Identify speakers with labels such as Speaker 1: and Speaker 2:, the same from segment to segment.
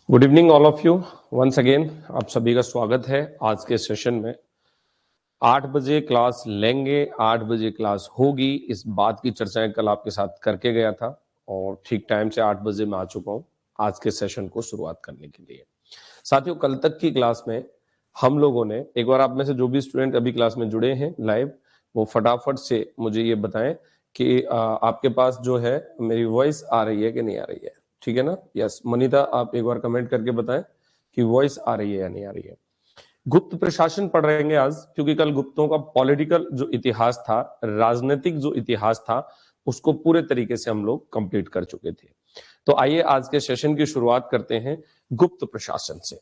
Speaker 1: Good evening all of you. Once again आप सभी का स्वागत है आज के सेशन में। 8 बजे क्लास लेंगे, 8 बजे क्लास होगी, इस बात की चर्चाएं कल आपके साथ करके गया था और ठीक टाइम से 8 बजे मैं आ चुका हूं आज के सेशन को शुरुआत करने के लिए। साथियों, कल तक की क्लास में हम लोगों ने, एक बार आप में से जो भी स्टूडेंट अभी क्लास में जुड़े हैं लाइव, वो फटाफट से मुझे ये बताएं कि आपके पास जो है मेरी वॉइस आ रही है कि नहीं आ रही है। ठीक है ना? यस मनीता, आप एक बार कमेंट करके बताएं कि वॉइस आ रही है या नहीं आ रही है। गुप्त प्रशासन पढ़ रहेंगे आज, क्योंकि कल गुप्तों का पॉलिटिकल जो इतिहास था, राजनीतिक जो इतिहास था, उसको पूरे तरीके से हम लोग कंप्लीट कर चुके थे। तो आइए आज के सेशन की शुरुआत करते हैं गुप्त प्रशासन से।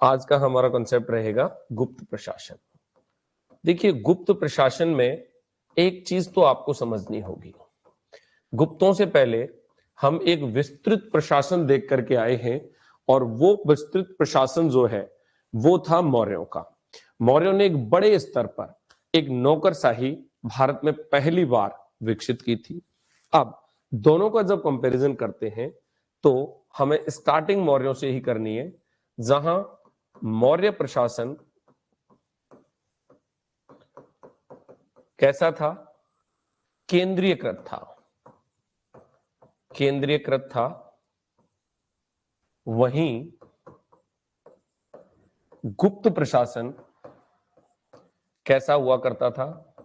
Speaker 1: आज का हमारा कॉन्सेप्ट रहेगा गुप्त प्रशासन। देखिए, गुप्त प्रशासन में एक चीज तो आपको समझनी होगी। गुप्तों से पहले हम एक विस्तृत प्रशासन देख करके आए हैं और वो विस्तृत प्रशासन जो है वो था मौर्यों का। मौर्यों ने एक बड़े स्तर पर एक नौकरशाही भारत में पहली बार विकसित की थी। अब दोनों का जब कंपैरिजन करते हैं तो हमें स्टार्टिंग मौर्यों से ही करनी है, जहां मौर्य प्रशासन कैसा था? केंद्रीयकृत था। केंद्रीयकृत था। वहीं गुप्त प्रशासन कैसा हुआ करता था?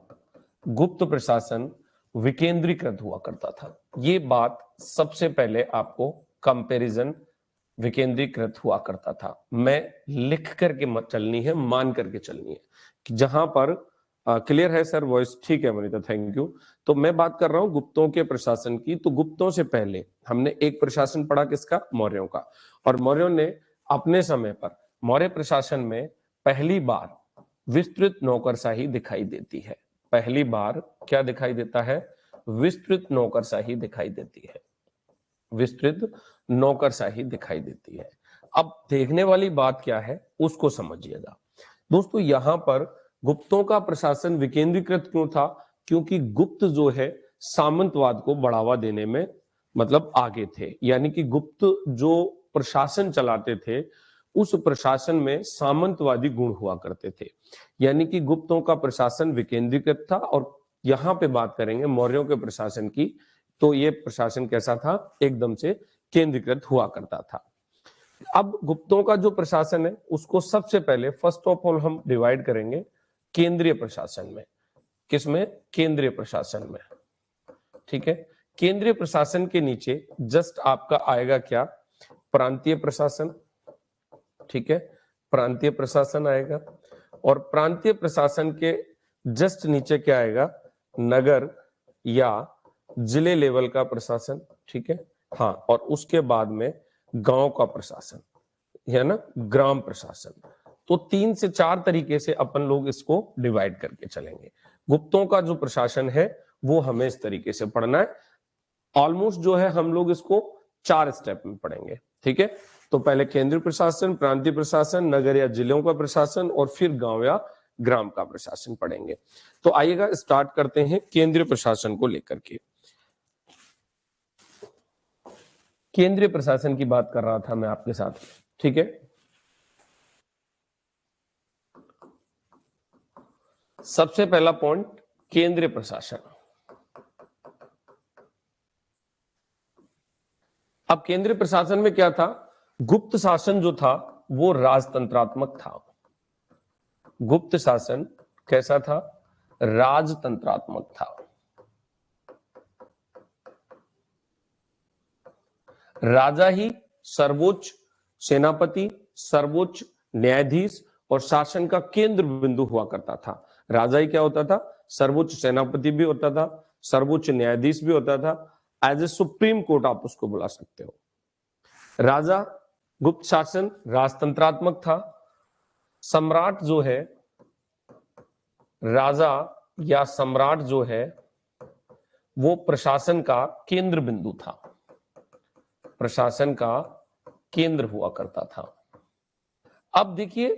Speaker 1: गुप्त प्रशासन विकेंद्रीकृत हुआ करता था। ये बात सबसे पहले आपको कंपैरिजन विकेंद्रीकृत हुआ करता था मैं लिख करके मत चलनी है, मान करके चलनी है कि जहां पर क्लियर है सर वॉइस? ठीक है मनीता, थैंक यू। तो मैं बात कर रहा हूं गुप्तों के प्रशासन की। तो गुप्तों से पहले हमने एक प्रशासन पढ़ा, किसका? मौर्यों का। और मौर्यों ने अपने समय पर मौर्य प्रशासन में पहली बार विस्तृत नौकरशाही दिखाई देती है। पहली बार क्या दिखाई देता है? विस्तृत नौकरशाही दिखाई देती है। विस्तृत नौकरशाही दिखाई देती है। अब देखने वाली बात क्या है उसको समझिएगा दोस्तों। यहां पर गुप्तों का प्रशासन विकेंद्रीकृत क्यों था? क्योंकि गुप्त जो है सामंतवाद को बढ़ावा देने में मतलब आगे थे। यानी कि गुप्त जो प्रशासन चलाते थे उस प्रशासन में सामंतवादी गुण हुआ करते थे। यानी कि गुप्तों का प्रशासन विकेंद्रीकृत था। और यहां पे बात करेंगे मौर्यों के प्रशासन की, तो ये प्रशासन कैसा था? एकदम से केंद्रीकृत हुआ करता था। अब गुप्तों का जो प्रशासन है उसको सबसे पहले फर्स्ट ऑफ ऑल हम डिवाइड करेंगे केंद्रीय प्रशासन में। किसमें? केंद्रीय प्रशासन में। ठीक है। केंद्रीय प्रशासन के नीचे जस्ट आपका आएगा क्या? प्रांतीय प्रशासन। ठीक है, प्रांतीय प्रशासन आएगा। और प्रांतीय प्रशासन के जस्ट नीचे क्या आएगा? नगर या जिले लेवल का प्रशासन। ठीक है, हाँ। और उसके बाद में गांव का प्रशासन, है ना, ग्राम प्रशासन। तो 3 से 4 तरीके से अपन लोग इसको डिवाइड करके चलेंगे। गुप्तों का जो प्रशासन है वो हमें इस तरीके से पढ़ना है। ऑलमोस्ट जो है हम लोग इसको 4 स्टेप में पढ़ेंगे। ठीक है, तो पहले केंद्रीय प्रशासन, प्रांतीय प्रशासन, नगर या जिलों का प्रशासन और फिर गांव या ग्राम का प्रशासन पढ़ेंगे। तो आइएगा स्टार्ट करते हैं केंद्रीय प्रशासन को लेकर के। केंद्रीय प्रशासन की बात कर रहा था मैं आपके साथ। ठीक है, सबसे पहला पॉइंट केंद्रीय प्रशासन। अब केंद्रीय प्रशासन में क्या था? गुप्त शासन जो था वो राजतंत्रात्मक था। गुप्त शासन कैसा था? राजतंत्रात्मक था। राजा ही सर्वोच्च सेनापति, सर्वोच्च न्यायाधीश और शासन का केंद्र बिंदु हुआ करता था। राजा ही क्या होता था? सर्वोच्च सेनापति भी होता था, सर्वोच्च न्यायाधीश भी होता था। एज ए सुप्रीम कोर्ट आप उसको बुला सकते हो। राजा, गुप्त शासन राजतंत्रात्मक था। सम्राट जो है, राजा या सम्राट जो है वो प्रशासन का केंद्र बिंदु था, प्रशासन का केंद्र हुआ करता था। अब देखिए,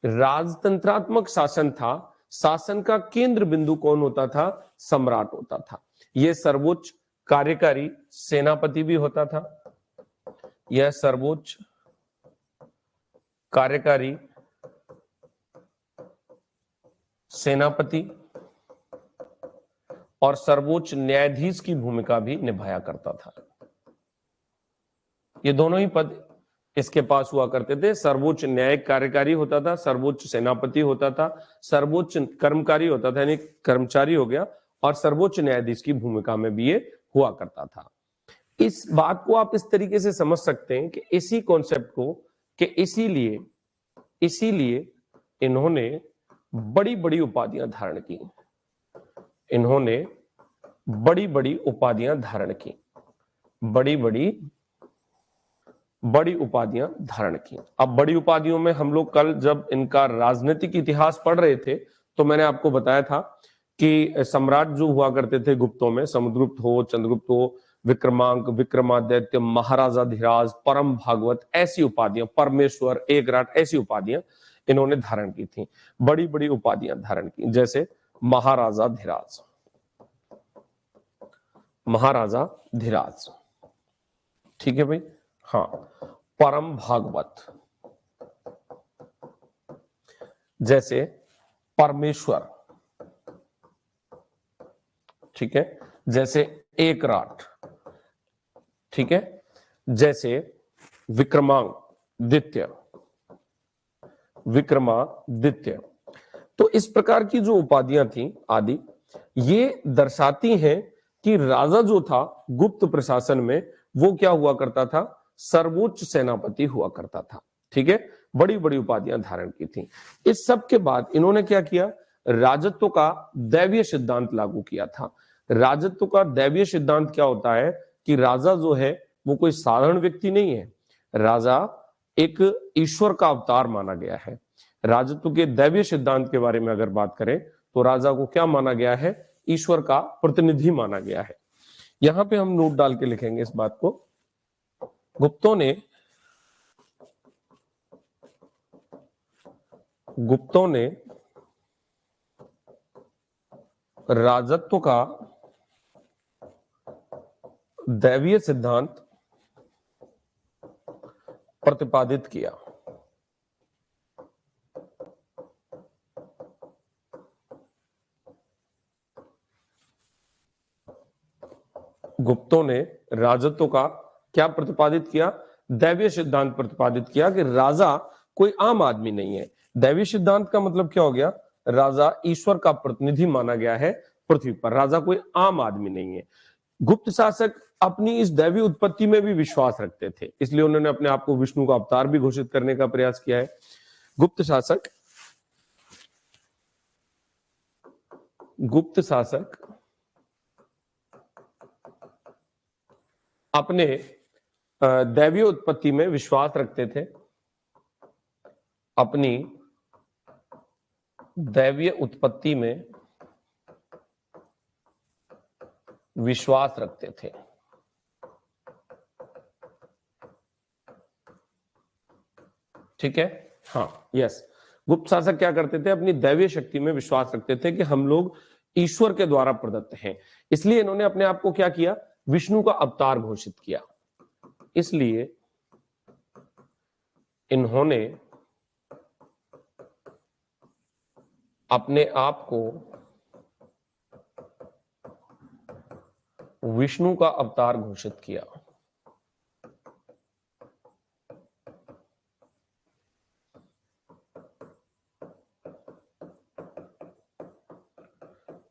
Speaker 1: राजतंत्रात्मक शासन था, शासन का केंद्र बिंदु कौन होता था? सम्राट होता था। यह सर्वोच्च कार्यकारी सेनापति भी होता था। यह सर्वोच्च कार्यकारी, सेनापति और सर्वोच्च न्यायाधीश की भूमिका भी निभाया करता था। ये दोनों ही पद इसके पास हुआ करते थे। सर्वोच्च न्यायिक कार्यकारी होता था, सर्वोच्च सेनापति होता था, सर्वोच्च कर्मकारी होता था यानी कर्मचारी हो गया, और सर्वोच्च न्यायाधीश की भूमिका में भी ये हुआ करता था। इस बात को आप इस तरीके से समझ सकते हैं कि इसी कॉन्सेप्ट को कि इसीलिए इन्होंने बड़ी बड़ी उपाधियां धारण की, इन्होंने बड़ी बड़ी उपाधियां धारण की, बड़ी उपाधियां धारण की। अब बड़ी उपाधियों में हम लोग कल जब इनका राजनीतिक इतिहास पढ़ रहे थे तो मैंने आपको बताया था कि सम्राट जो हुआ करते थे गुप्तों में, समुद्रगुप्त हो, चंद्रगुप्त हो, विक्रमांक, विक्रमादित्य, महाराजाधिराज, परम भागवत, ऐसी उपाधियां, परमेश्वर, एकराट, ऐसी उपाधियां इन्होंने धारण की थी। बड़ी बड़ी उपाधियां धारण की, जैसे महाराजाधिराज, महाराजाधिराज, ठीक है भाई। हाँ, परम भागवत, जैसे परमेश्वर, ठीक है, जैसे एकराट, ठीक है, जैसे विक्रमादित्य, विक्रमादित्य। तो इस प्रकार की जो उपाधियां थी आदि, ये दर्शाती हैं कि राजा जो था गुप्त प्रशासन में, वो क्या हुआ करता था, सर्वोच्च सेनापति हुआ करता था, ठीक है। बड़ी बड़ी उपाधियां धारण की थी। इस सब के बाद इन्होंने क्या किया, राजत्व का दैवीय सिद्धांत लागू किया था। राजत्व का दैवीय सिद्धांत क्या होता है कि राजा जो है वो कोई साधारण व्यक्ति नहीं है, राजा एक ईश्वर का अवतार माना गया है। राजत्व के दैवीय सिद्धांत के बारे में अगर बात करें तो राजा को क्या माना गया है, ईश्वर का प्रतिनिधि माना गया है। यहां पे हम नोट डाल के लिखेंगे इस बात को। गुप्तों ने राजत्व का दैवीय सिद्धांत प्रतिपादित किया। गुप्तों ने राजत्व का क्या प्रतिपादित किया, दैवीय सिद्धांत प्रतिपादित किया कि राजा कोई आम आदमी नहीं है। दैवीय सिद्धांत का मतलब क्या हो गया, राजा ईश्वर का प्रतिनिधि माना गया है पृथ्वी पर, राजा कोई आम आदमी नहीं है। गुप्त शासक अपनी इस दैवीय उत्पत्ति में भी विश्वास रखते थे, इसलिए उन्होंने अपने आप को विष्णु का अवतार भी घोषित करने का प्रयास किया है। गुप्त शासक अपने दैवीय उत्पत्ति में विश्वास रखते थे, अपनी दैवीय उत्पत्ति में विश्वास रखते थे। ठीक है, हाँ, यस। गुप्त शासक क्या करते थे, अपनी दैवीय शक्ति में विश्वास रखते थे कि हम लोग ईश्वर के द्वारा प्रदत्त हैं, इसलिए इन्होंने अपने आप को क्या किया, विष्णु का अवतार घोषित किया। इसलिए इन्होंने अपने आप को विष्णु का अवतार घोषित किया।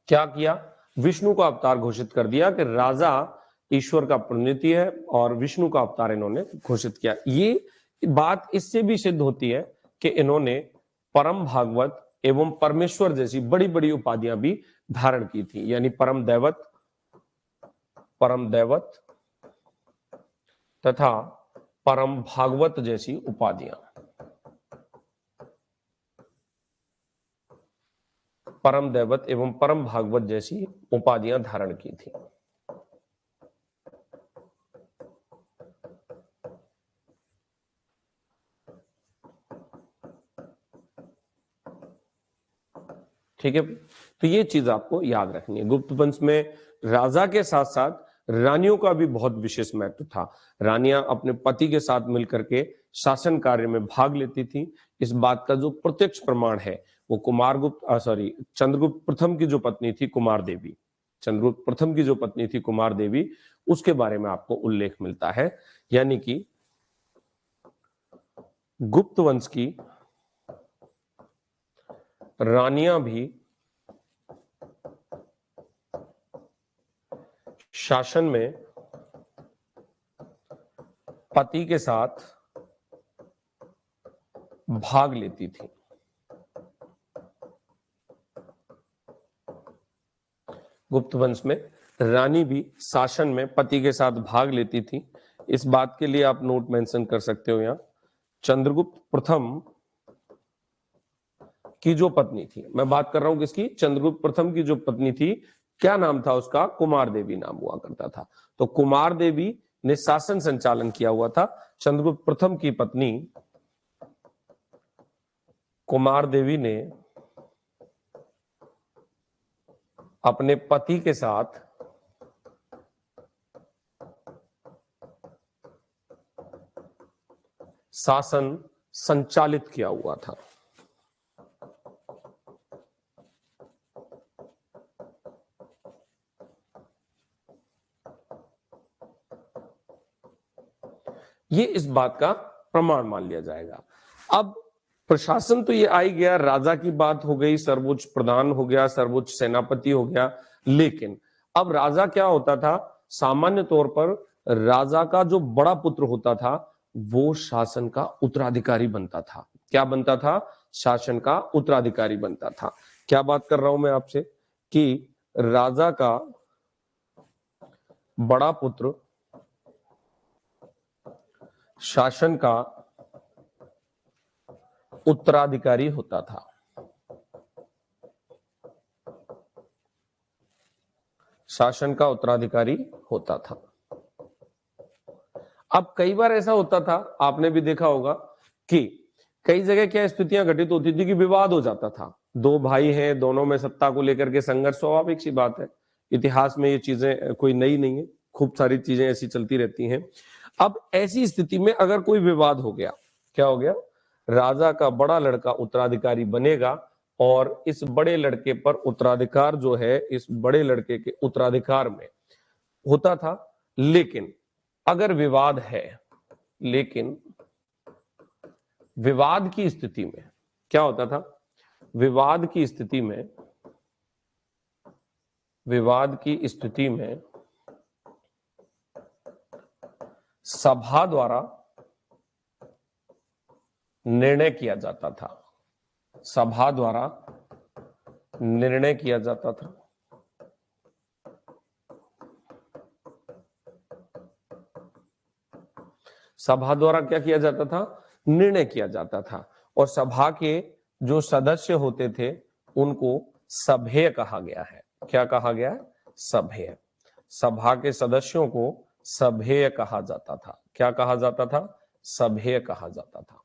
Speaker 1: क्या किया, विष्णु का अवतार घोषित कर दिया कि राजा ईश्वर का प्रतिनिधि है और विष्णु का अवतार इन्होंने घोषित किया। ये बात इससे भी सिद्ध होती है कि इन्होंने परम भागवत एवं परमेश्वर जैसी बड़ी बड़ी उपाधियां भी धारण की थी, यानी परम दैवत तथा परम भागवत जैसी उपाधियां, परम दैवत एवं परम भागवत जैसी उपाधियां धारण की थी। ठीक है, तो ये चीज आपको याद रखनी है। गुप्त वंश में राजा के साथ साथ रानियों का भी बहुत विशेष महत्व था। रानियां अपने पति के साथ मिलकर के शासन कार्य में भाग लेती थी। इस बात का जो प्रत्यक्ष प्रमाण है वो चंद्रगुप्त प्रथम की जो पत्नी थी कुमार देवी, चंद्रगुप्त प्रथम की जो पत्नी थी कुमार देवी, उसके बारे में आपको उल्लेख मिलता है। यानी कि गुप्त वंश की रानियां भी शासन में पति के साथ भाग लेती थी। गुप्त वंश में रानी भी शासन में पति के साथ भाग लेती थी। इस बात के लिए आप नोट मेंशन कर सकते हो यहां, चंद्रगुप्त प्रथम की जो पत्नी थी, मैं बात कर रहा हूं किसकी, चंद्रगुप्त प्रथम की जो पत्नी थी, क्या नाम था उसका, कुमार देवी नाम हुआ करता था। तो कुमार देवी ने शासन संचालन किया हुआ था। चंद्रगुप्त प्रथम की पत्नी कुमार देवी ने अपने पति के साथ शासन संचालित किया हुआ था। ये इस बात का प्रमाण मान लिया जाएगा। अब प्रशासन तो ये आ ही गया, राजा की बात हो गई, सर्वोच्च प्रधान हो गया, सर्वोच्च सेनापति हो गया, लेकिन अब राजा क्या होता था, सामान्य तौर पर राजा का जो बड़ा पुत्र होता था वो शासन का उत्तराधिकारी बनता था। क्या बनता था, शासन का उत्तराधिकारी बनता था। क्या बात कर रहा हूं मैं आपसे कि राजा का बड़ा पुत्र शासन का उत्तराधिकारी होता था। शासन का उत्तराधिकारी होता था। अब कई बार ऐसा होता था, आपने भी देखा होगा कि कई जगह क्या स्थितियां घटित होती थी कि विवाद हो जाता था। दो भाई हैं, दोनों में सत्ता को लेकर के संघर्ष, स्वाभाविक सी बात है, इतिहास में ये चीजें कोई नई नहीं है, खूब सारी चीजें ऐसी चलती रहती हैं। अब ऐसी स्थिति में अगर कोई विवाद हो गया, क्या हो गया, राजा का बड़ा लड़का उत्तराधिकारी बनेगा और इस बड़े लड़के पर उत्तराधिकार जो है, इस बड़े लड़के के उत्तराधिकार में होता था। लेकिन अगर विवाद है, लेकिन विवाद की स्थिति में क्या होता था, विवाद की स्थिति में सभा द्वारा निर्णय किया जाता था। सभा द्वारा निर्णय किया जाता था। सभा द्वारा क्या किया जाता था, निर्णय किया जाता था। और सभा के जो सदस्य होते थे उनको सभेय कहा गया है। क्या कहा गया है, सभेय। सभा के सदस्यों को सभेय कहा जाता था। क्या कहा जाता था, सभेय कहा जाता था।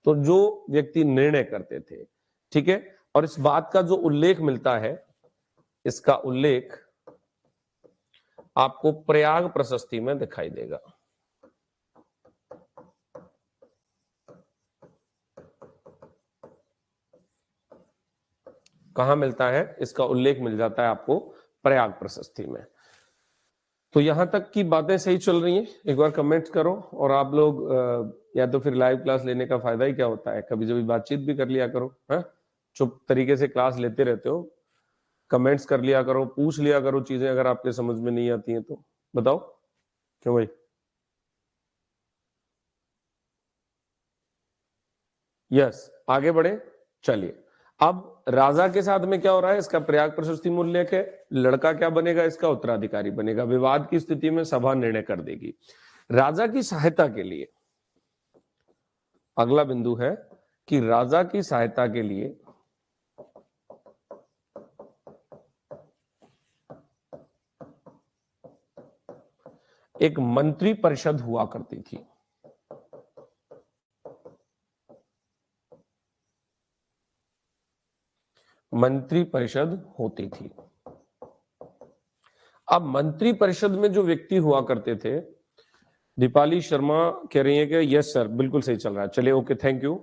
Speaker 1: तो जो व्यक्ति निर्णय करते थे, ठीक है, और इस बात का जो उल्लेख मिलता है, इसका उल्लेख आपको प्रयाग प्रशस्ति में दिखाई देगा। कहां मिलता है, इसका उल्लेख मिल जाता है आपको प्रयाग प्रशस्ति में। तो यहां तक की बातें सही चल रही हैं, एक बार कमेंट करो। और आप लोग या तो फिर लाइव क्लास लेने का फायदा ही क्या होता है, कभी कभी बातचीत भी कर लिया करो, है, चुप तरीके से क्लास लेते रहते हो, कमेंट्स कर लिया करो, पूछ लिया करो चीजें अगर आपके समझ में नहीं आती हैं तो। बताओ क्यों भाई। यस, आगे बढ़े, चलिए। अब राजा के साथ में क्या हो रहा है, इसका प्रयाग प्रशस्ति में उल्लेख है, लड़का क्या बनेगा, इसका उत्तराधिकारी बनेगा। विवाद की स्थिति में सभा निर्णय कर देगी। राजा की सहायता के लिए अगला बिंदु है कि राजा की सहायता के लिए एक मंत्री परिषद हुआ करती थी। मंत्री परिषद होती थी। अब मंत्री परिषद में जो व्यक्ति हुआ करते थे दीपाली शर्मा कह रही है कि यस सर, बिल्कुल सही चल रहा है। चलिए ओके, थैंक यू।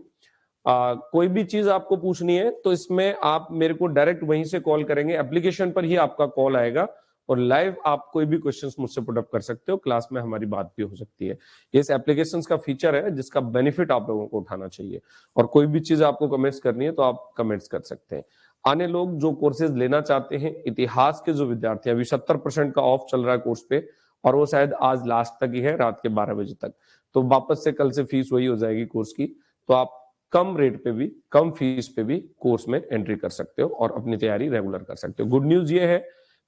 Speaker 1: कोई भी चीज आपको पूछनी है तो इसमें आप मेरे को डायरेक्ट वहीं से कॉल करेंगे, एप्लीकेशन पर ही आपका कॉल आएगा और लाइव आप कोई भी क्वेश्चंस मुझसे पुट अप कर सकते हो, क्लास में हमारी बात भी हो सकती है। ये इस एप्लीकेशन का फीचर है जिसका बेनिफिट आप लोगों को उठाना चाहिए, और कोई भी चीज आपको कमेंट्स करनी है तो आप कमेंट्स कर सकते हैं। आने लोग जो कोर्सेज लेना चाहते हैं, इतिहास के जो विद्यार्थी, अभी 70% का ऑफ चल रहा है कोर्स पे, और वो शायद आज लास्ट तक ही है, रात के 12 बजे तक। तो वापस से कल से फीस वही हो जाएगी कोर्स की, तो आप कम रेट पे भी, कम फीस पे भी कोर्स में एंट्री कर सकते हो और अपनी तैयारी रेगुलर कर सकते हो। गुड न्यूज ये है,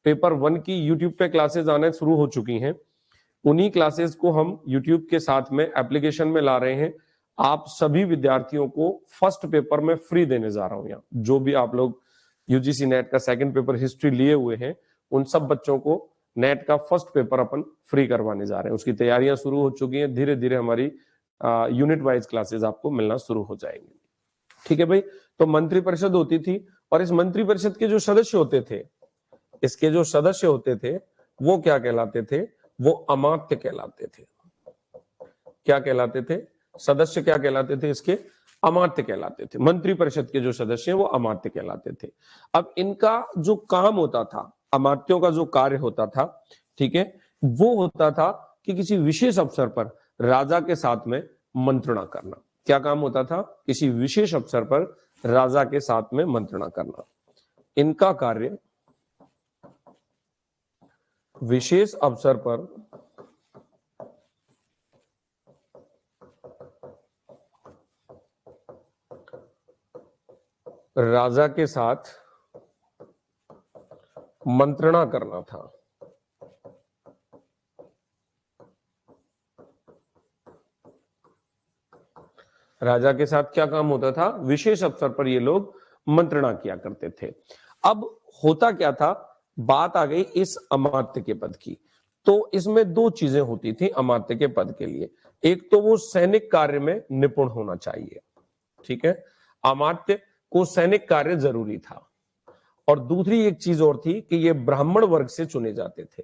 Speaker 1: पेपर 1 की यूट्यूब पे क्लासेस आने शुरू हो चुकी हैं। उन्हीं क्लासेस को हम यूट्यूब के साथ में एप्लीकेशन में ला रहे हैं। आप सभी विद्यार्थियों को फर्स्ट पेपर में फ्री देने जा रहा हूं। यहाँ जो भी आप लोग यूजीसी नेट का सेकंड पेपर हिस्ट्री लिए हुए हैं, उन सब बच्चों को नेट का फर्स्ट पेपर अपन फ्री करवाने जा रहे हैं। उसकी तैयारियां शुरू हो चुकी हैं, धीरे धीरे हमारी यूनिट वाइज क्लासेस आपको मिलना शुरू हो जाएंगे। ठीक है भाई। तो मंत्री परिषद होती थी, और इस मंत्री परिषद के जो सदस्य होते थे, इसके जो सदस्य होते थे वो क्या कहलाते थे? वो अमात्य कहलाते थे। क्या कहलाते थे? सदस्य क्या कहलाते थे इसके? अमात्य कहलाते थे। मंत्री परिषद के जो सदस्य हैं वो अमात्य कहलाते थे। अब इनका जो काम होता था, अमात्यों का जो कार्य होता था, ठीक है, वो होता था कि किसी विशेष अवसर पर राजा के साथ में मंत्रणा करना। क्या काम होता था? किसी विशेष अवसर पर राजा के साथ में मंत्रणा करना। इनका कार्य विशेष अवसर पर राजा के साथ मंत्रणा करना था। राजा के साथ क्या काम होता था? विशेष अवसर पर ये लोग मंत्रणा किया करते थे। अब होता क्या था, बात आ गई इस अमात्य के पद की। तो इसमें दो चीजें होती थी अमात्य के पद के लिए। एक तो वो सैनिक कार्य में निपुण होना चाहिए, ठीक है, अमात्य को सैनिक कार्य जरूरी था। और दूसरी एक चीज और थी कि ये ब्राह्मण वर्ग से चुने जाते थे।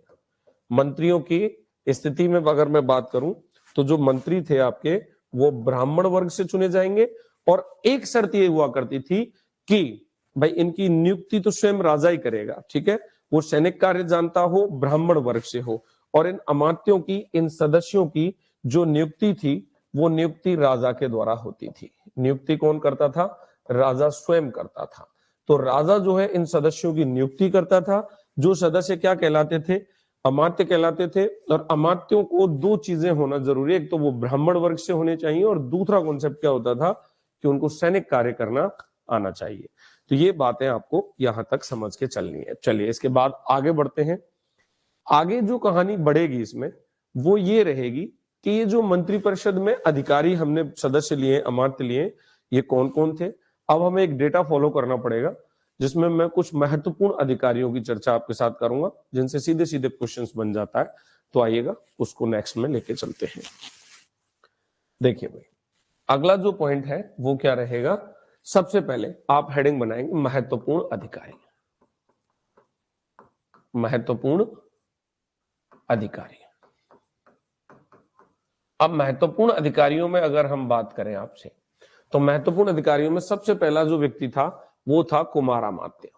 Speaker 1: मंत्रियों की स्थिति में अगर मैं बात करूं तो जो मंत्री थे आपके, वो ब्राह्मण वर्ग से चुने जाएंगे। और एक शर्त ये हुआ करती थी कि भाई इनकी नियुक्ति तो स्वयं राजा ही करेगा, ठीक है, वो सैनिक कार्य जानता हो, ब्राह्मण वर्ग से हो। और इन अमात्यों की, इन सदस्यों की जो नियुक्ति थी, वो नियुक्ति राजा के द्वारा होती थी। नियुक्ति कौन करता था? राजा स्वयं करता था। तो राजा जो है इन सदस्यों की नियुक्ति करता था। जो सदस्य क्या कहलाते थे? अमात्य कहलाते थे। और अमात्यों को दो चीजें होना जरूरी है, एक तो वो ब्राह्मण वर्ग से होने चाहिए, और दूसरा कॉन्सेप्ट क्या होता था कि उनको सैनिक कार्य करना आना चाहिए। तो ये बातें आपको यहां तक समझ के चलनी है। चलिए इसके बाद आगे बढ़ते हैं। आगे जो कहानी बढ़ेगी इसमें वो ये रहेगी कि ये जो मंत्रिपरिषद में अधिकारी हमने सदस्य लिए, अमात्य लिए, ये कौन कौन थे। अब हमें एक डेटा फॉलो करना पड़ेगा जिसमें मैं कुछ महत्वपूर्ण अधिकारियों की चर्चा आपके साथ करूंगा, जिनसे सीधे सीधे क्वेश्चंस बन जाता है। तो आइएगा उसको नेक्स्ट में लेके चलते हैं। देखिए भाई, अगला जो पॉइंट है वो क्या रहेगा? सबसे पहले आप हेडिंग बनाएंगे महत्वपूर्ण अधिकारी। महत्वपूर्ण अधिकारी। अब महत्वपूर्ण अधिकारियों में अगर हम बात करें आपसे, तो महत्वपूर्ण अधिकारियों में सबसे पहला जो व्यक्ति था वो था कुमारामात्य।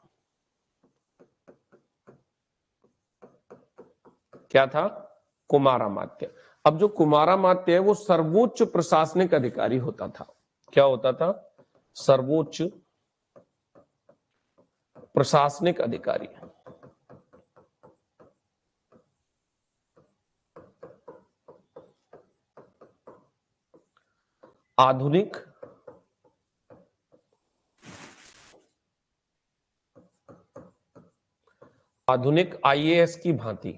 Speaker 1: क्या था? कुमारामात्य। अब जो कुमारामात्य है वो सर्वोच्च प्रशासनिक अधिकारी होता था। क्या होता था? सर्वोच्च प्रशासनिक अधिकारी। आधुनिक आईएएस की भांति,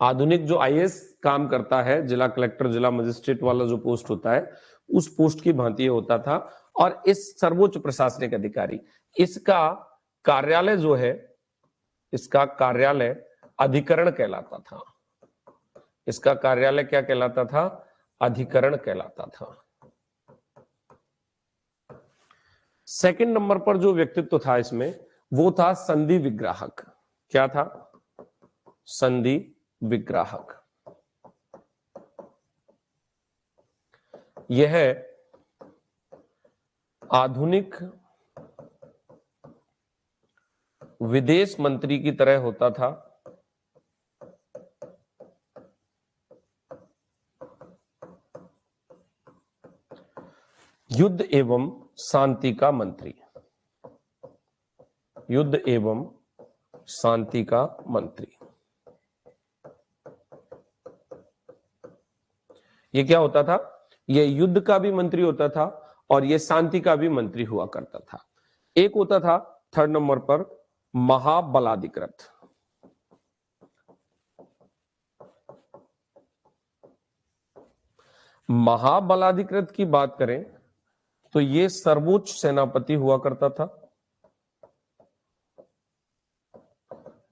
Speaker 1: आधुनिक जो आईएएस काम करता है, जिला कलेक्टर, जिला मजिस्ट्रेट वाला जो पोस्ट होता है, उस पोस्ट की भांति होता था। और इस सर्वोच्च प्रशासनिक अधिकारी, इसका कार्यालय जो है, इसका कार्यालय अधिकरण कहलाता था। इसका कार्यालय क्या कहलाता था? अधिकरण कहलाता था। सेकंड नंबर पर जो व्यक्तित्व था इसमें, वो था संधि विग्राहक। क्या था? संधि विग्राहक। यह आधुनिक विदेश मंत्री की तरह होता था। युद्ध एवं शांति का मंत्री, युद्ध एवं शांति का मंत्री। ये क्या होता था? ये युद्ध का भी मंत्री होता था और ये शांति का भी मंत्री हुआ करता था। एक होता था 3rd नंबर पर महाबलाधिकृत। महाबलाधिकृत की बात करें तो ये सर्वोच्च सेनापति हुआ करता था।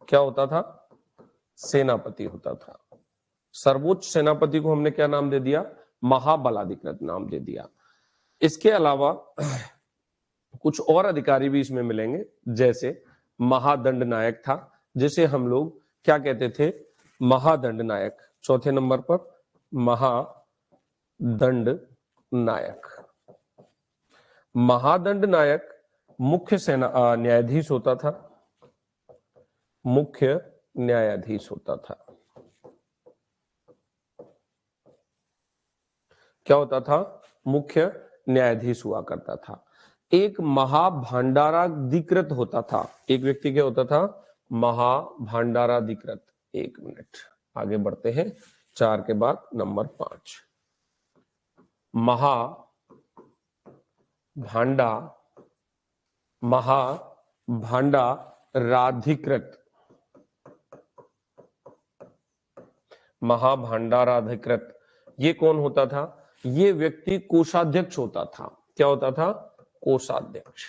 Speaker 1: क्या होता था? सेनापति होता था। सर्वोच्च सेनापति को हमने क्या नाम दे दिया? महाबलाधिकृत नाम दे दिया। इसके अलावा कुछ और अधिकारी भी इसमें मिलेंगे, जैसे महादंड नायक था, जिसे हम लोग क्या कहते थे? महादंड नायक। 4थे नंबर पर महादंड नायक। महादंड नायक मुख्य सेना न्यायाधीश होता था। मुख्य न्यायाधीश होता था। क्या होता था? मुख्य न्यायाधीश हुआ करता था। एक महाभांडाराधिकृत होता था। एक व्यक्ति क्या होता था? महाभांडाराधिकृत। 1 मिनट आगे बढ़ते हैं। 4 के बाद नंबर 5 महाभांडाराधिकृत। महाभांडाराधिकृत ये कौन होता था? ये व्यक्ति कोषाध्यक्ष होता था। क्या होता था? कोषाध्यक्ष।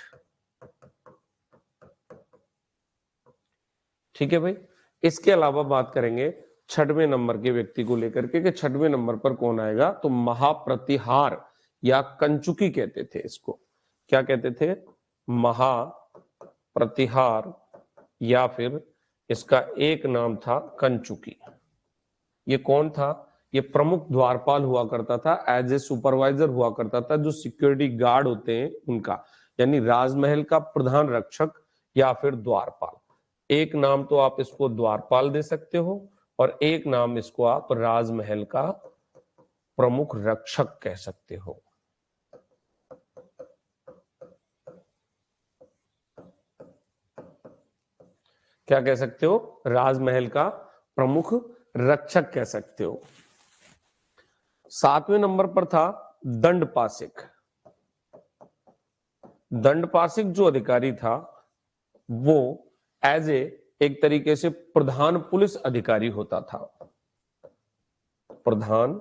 Speaker 1: ठीक है भाई। इसके अलावा बात करेंगे 6वें नंबर के व्यक्ति को लेकर के कि 6वें नंबर पर कौन आएगा? तो महाप्रतिहार या कंचुकी कहते थे इसको। क्या कहते थे? महाप्रतिहार, या फिर इसका एक नाम था कंचुकी। ये कौन था? ये प्रमुख द्वारपाल हुआ करता था। एज ए सुपरवाइजर हुआ करता था, जो सिक्योरिटी गार्ड होते हैं उनका, यानी राजमहल का प्रधान रक्षक या फिर द्वारपाल। एक नाम तो आप इसको द्वारपाल दे सकते हो और एक नाम इसको आप राजमहल का प्रमुख रक्षक कह सकते हो। क्या कह सकते हो? राजमहल का प्रमुख रक्षक कह सकते हो। 7वें नंबर पर था दंडपासिक। दंडपासिक जो अधिकारी था वो एज ए एक तरीके से प्रधान पुलिस अधिकारी होता था। प्रधान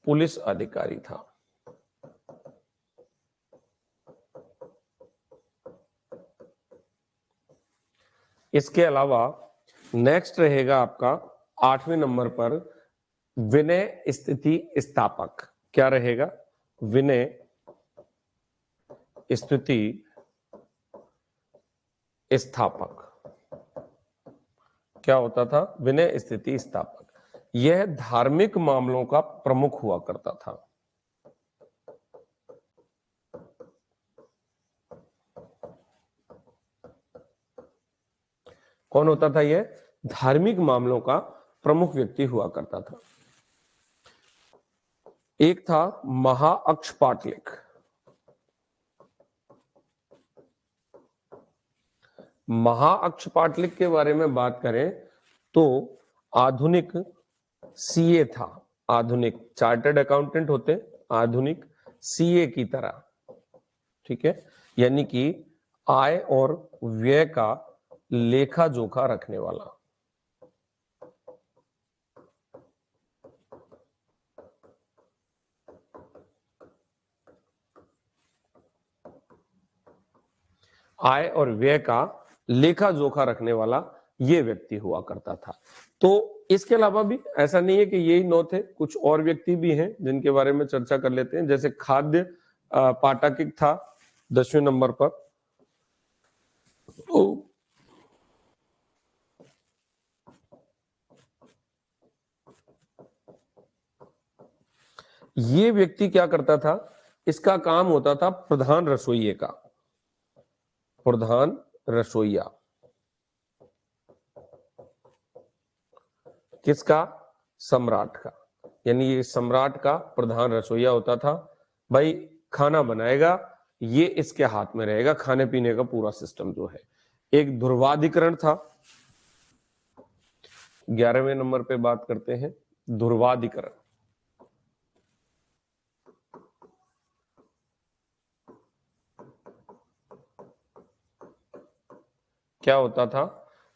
Speaker 1: पुलिस अधिकारी था। इसके अलावा नेक्स्ट रहेगा आपका 8वें नंबर पर विनय स्थिति स्थापक। क्या रहेगा? विनय स्थिति स्थापक। क्या होता था? विनय स्थिति स्थापक। यह धार्मिक मामलों का प्रमुख हुआ करता था। कौन होता था? यह धार्मिक मामलों का प्रमुख व्यक्ति हुआ करता था। एक था महाअक्षपाटलिक। महाअक्षपाटलिक के बारे में बात करें तो आधुनिक सीए था। आधुनिक चार्टर्ड अकाउंटेंट होते, आधुनिक सीए की तरह। ठीक है, यानी कि आय और व्यय का लेखा जोखा रखने वाला। आय और व्यय का लेखा जोखा रखने वाला ये व्यक्ति हुआ करता था। तो इसके अलावा भी ऐसा नहीं है कि यही 9 थे, कुछ और व्यक्ति भी हैं जिनके बारे में चर्चा कर लेते हैं। जैसे खाद्य पाटकिक था 10वें नंबर पर। ये व्यक्ति क्या करता था, इसका काम होता था प्रधान रसोइये का, प्रधान रसोइया। किसका? सम्राट का। यानी ये सम्राट का प्रधान रसोइया होता था। भाई खाना बनाएगा, ये इसके हाथ में रहेगा, खाने पीने का पूरा सिस्टम जो है। एक ध्रुवाधिकरण था, 11वें नंबर पे बात करते हैं, ध्रुवाधिकरण। क्या होता था?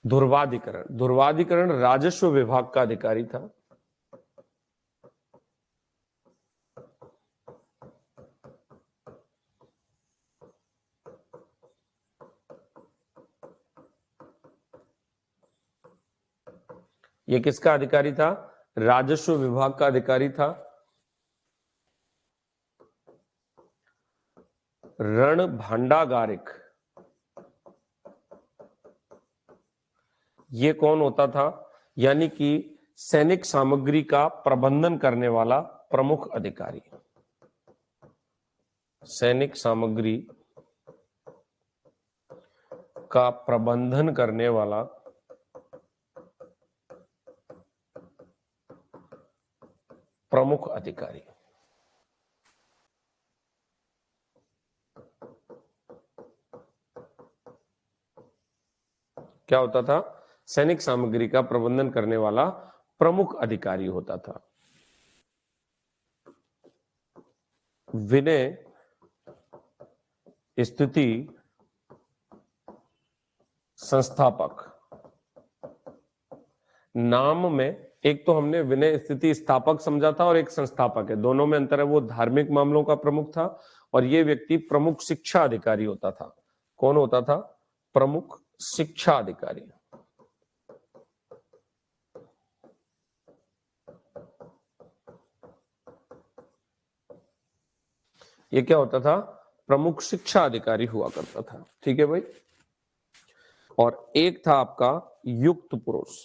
Speaker 1: ध्रुवाधिकरण। ध्रुवाधिकरण राजस्व विभाग का अधिकारी था। ये किसका अधिकारी था? राजस्व विभाग का अधिकारी था। रण भांडागारिक, ये कौन होता था? यानी कि सैनिक सामग्री का प्रबंधन करने वाला प्रमुख अधिकारी। सैनिक सामग्री का प्रबंधन करने वाला प्रमुख अधिकारी। क्या होता था? सैनिक सामग्री का प्रबंधन करने वाला प्रमुख अधिकारी होता था। विनय स्थिति संस्थापक। नाम में एक तो हमने विनय स्थिति स्थापक समझा था और एक संस्थापक है, दोनों में अंतर है। वो धार्मिक मामलों का प्रमुख था और ये व्यक्ति प्रमुख शिक्षा अधिकारी होता था। कौन होता था? प्रमुख शिक्षा अधिकारी। ये क्या होता था? प्रमुख शिक्षा अधिकारी हुआ करता था। ठीक है भाई। और एक था आपका युक्त पुरुष।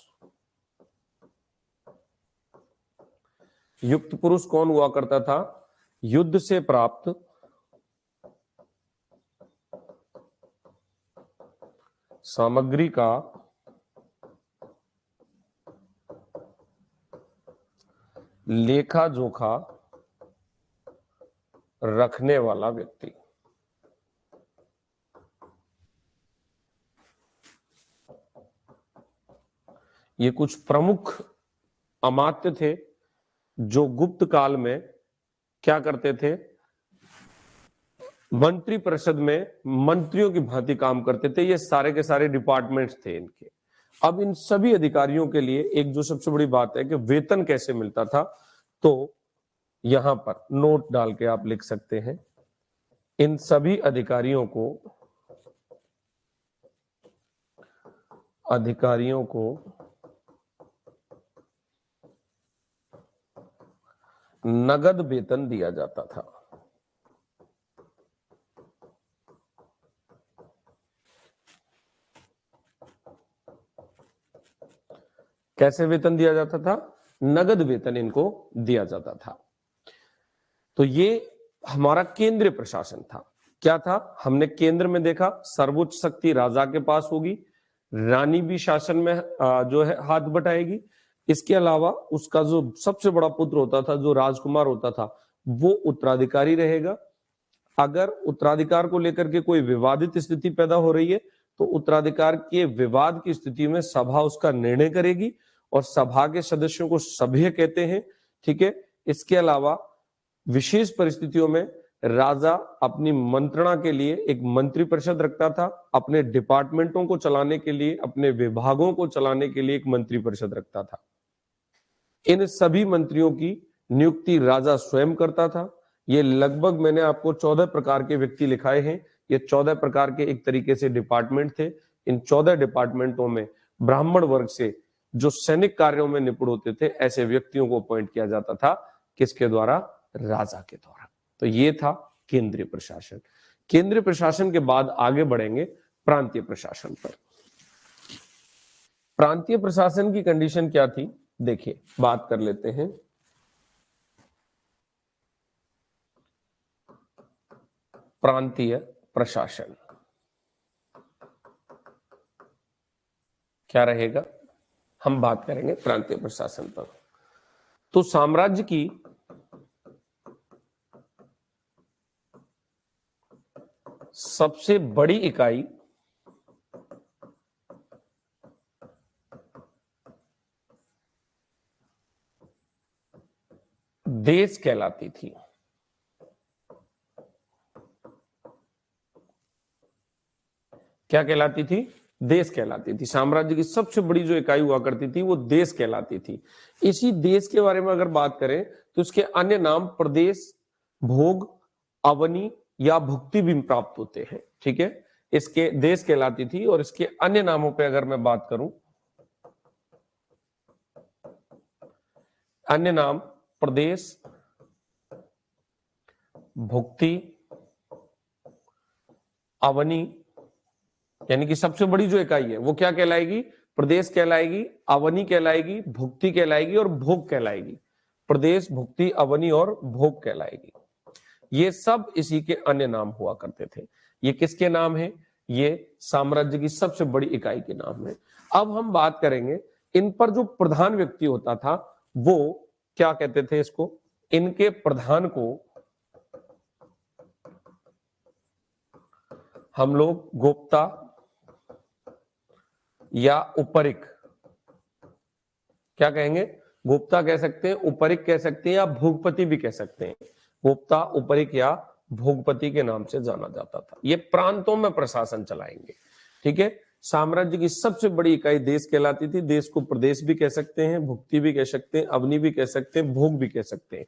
Speaker 1: युक्त पुरुष कौन हुआ करता था? युद्ध से प्राप्त सामग्री का लेखा जोखा रखने वाला व्यक्ति। ये कुछ प्रमुख अमात्य थे जो गुप्त काल में क्या करते थे? मंत्री परिषद में मंत्रियों की भांति काम करते थे। ये सारे के सारे डिपार्टमेंट्स थे इनके। अब इन सभी अधिकारियों के लिए एक जो सबसे बड़ी बात है कि वेतन कैसे मिलता था, तो यहां पर नोट डाल के आप लिख सकते हैं, इन सभी अधिकारियों को नगद वेतन दिया जाता था। कैसे वेतन दिया जाता था? नगद वेतन इनको दिया जाता था। तो ये हमारा केंद्रीय प्रशासन था। क्या था? हमने केंद्र में देखा सर्वोच्च शक्ति राजा के पास होगी, रानी भी शासन में जो है हाथ बटाएगी। इसके अलावा उसका जो सबसे बड़ा पुत्र होता था, जो राजकुमार होता था, वो उत्तराधिकारी रहेगा। अगर उत्तराधिकार को लेकर के कोई विवादित स्थिति पैदा हो रही है तो उत्तराधिकार के विवाद की स्थिति में सभा उसका निर्णय करेगी और सभा के सदस्यों को सभ्य कहते हैं। ठीक है। इसके अलावा विशेष परिस्थितियों में राजा अपनी मंत्रणा के लिए एक मंत्री परिषद रखता था, अपने डिपार्टमेंटों को चलाने के लिए, अपने विभागों को चलाने के लिए एक मंत्री परिषद रखता था। इन सभी मंत्रियों की नियुक्ति राजा स्वयं करता था। ये लगभग मैंने आपको 14 प्रकार के व्यक्ति लिखाए हैं। ये 14 प्रकार के एक तरीके से डिपार्टमेंट थे। इन 14 डिपार्टमेंटों में ब्राह्मण वर्ग से जो सैनिक कार्यों में निपुण होते थे, ऐसे व्यक्तियों को अपॉइंट किया जाता था। किसके द्वारा? राजा के द्वारा। तो ये था केंद्रीय प्रशासन। केंद्रीय प्रशासन के बाद आगे बढ़ेंगे प्रांतीय प्रशासन पर। प्रांतीय प्रशासन की कंडीशन क्या थी? देखिए, बात कर लेते हैं। प्रांतीय प्रशासन। क्या रहेगा? हम बात करेंगे प्रांतीय प्रशासन पर। तो साम्राज्य की सबसे बड़ी इकाई देश कहलाती थी। क्या कहलाती थी? देश कहलाती थी। साम्राज्य की सबसे बड़ी जो इकाई हुआ करती थी वो देश कहलाती थी। इसी देश के बारे में अगर बात करें तो इसके अन्य नाम प्रदेश, भोग, अवनी या भुक्ति भी प्राप्त होते हैं। ठीक है, इसके देश कहलाती थी और इसके अन्य नामों पे अगर मैं बात करूं, अन्य नाम प्रदेश, भुक्ति, अवनी, यानी कि सबसे बड़ी जो इकाई है वो क्या कहलाएगी? प्रदेश कहलाएगी, अवनी कहलाएगी, भुक्ति कहलाएगी और भोग कहलाएगी। प्रदेश, भुक्ति, अवनी और भोग कहलाएगी। ये सब इसी के अन्य नाम हुआ करते थे। ये किसके नाम है? ये साम्राज्य की सबसे बड़ी इकाई के नाम है। अब हम बात करेंगे इन पर जो प्रधान व्यक्ति होता था वो क्या कहते थे इसको? इनके प्रधान को हम लोग गोप्ता या उपरिक क्या कहेंगे? गोप्ता कह सकते हैं, उपरिक कह सकते हैं या भोगपति भी कह सकते हैं। गोप्ता, उपरिक या भोगपति के नाम से जाना जाता था। ये प्रांतों में प्रशासन चलाएंगे। ठीक है, साम्राज्य की सबसे बड़ी इकाई देश कहलाती थी। देश को प्रदेश भी कह सकते हैं, भुक्ति भी कह सकते हैं, अवनी भी कह सकते हैं, भोग भी कह सकते हैं।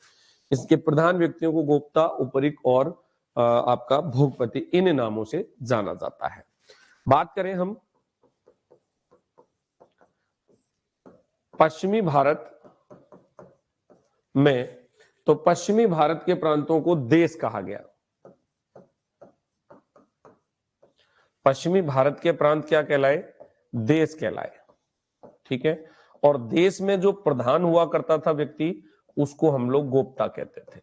Speaker 1: इसके प्रधान व्यक्तियों को गोप्ता, उपरिक और आपका भोगपति इन नामों से जाना जाता है। बात करें हम पश्चिमी भारत में, तो पश्चिमी भारत के प्रांतों को देश कहा गया। पश्चिमी भारत के प्रांत क्या कहलाए? देश कहलाए। ठीक है, और देश में जो प्रधान हुआ करता था व्यक्ति उसको हम लोग गोप्ता कहते थे।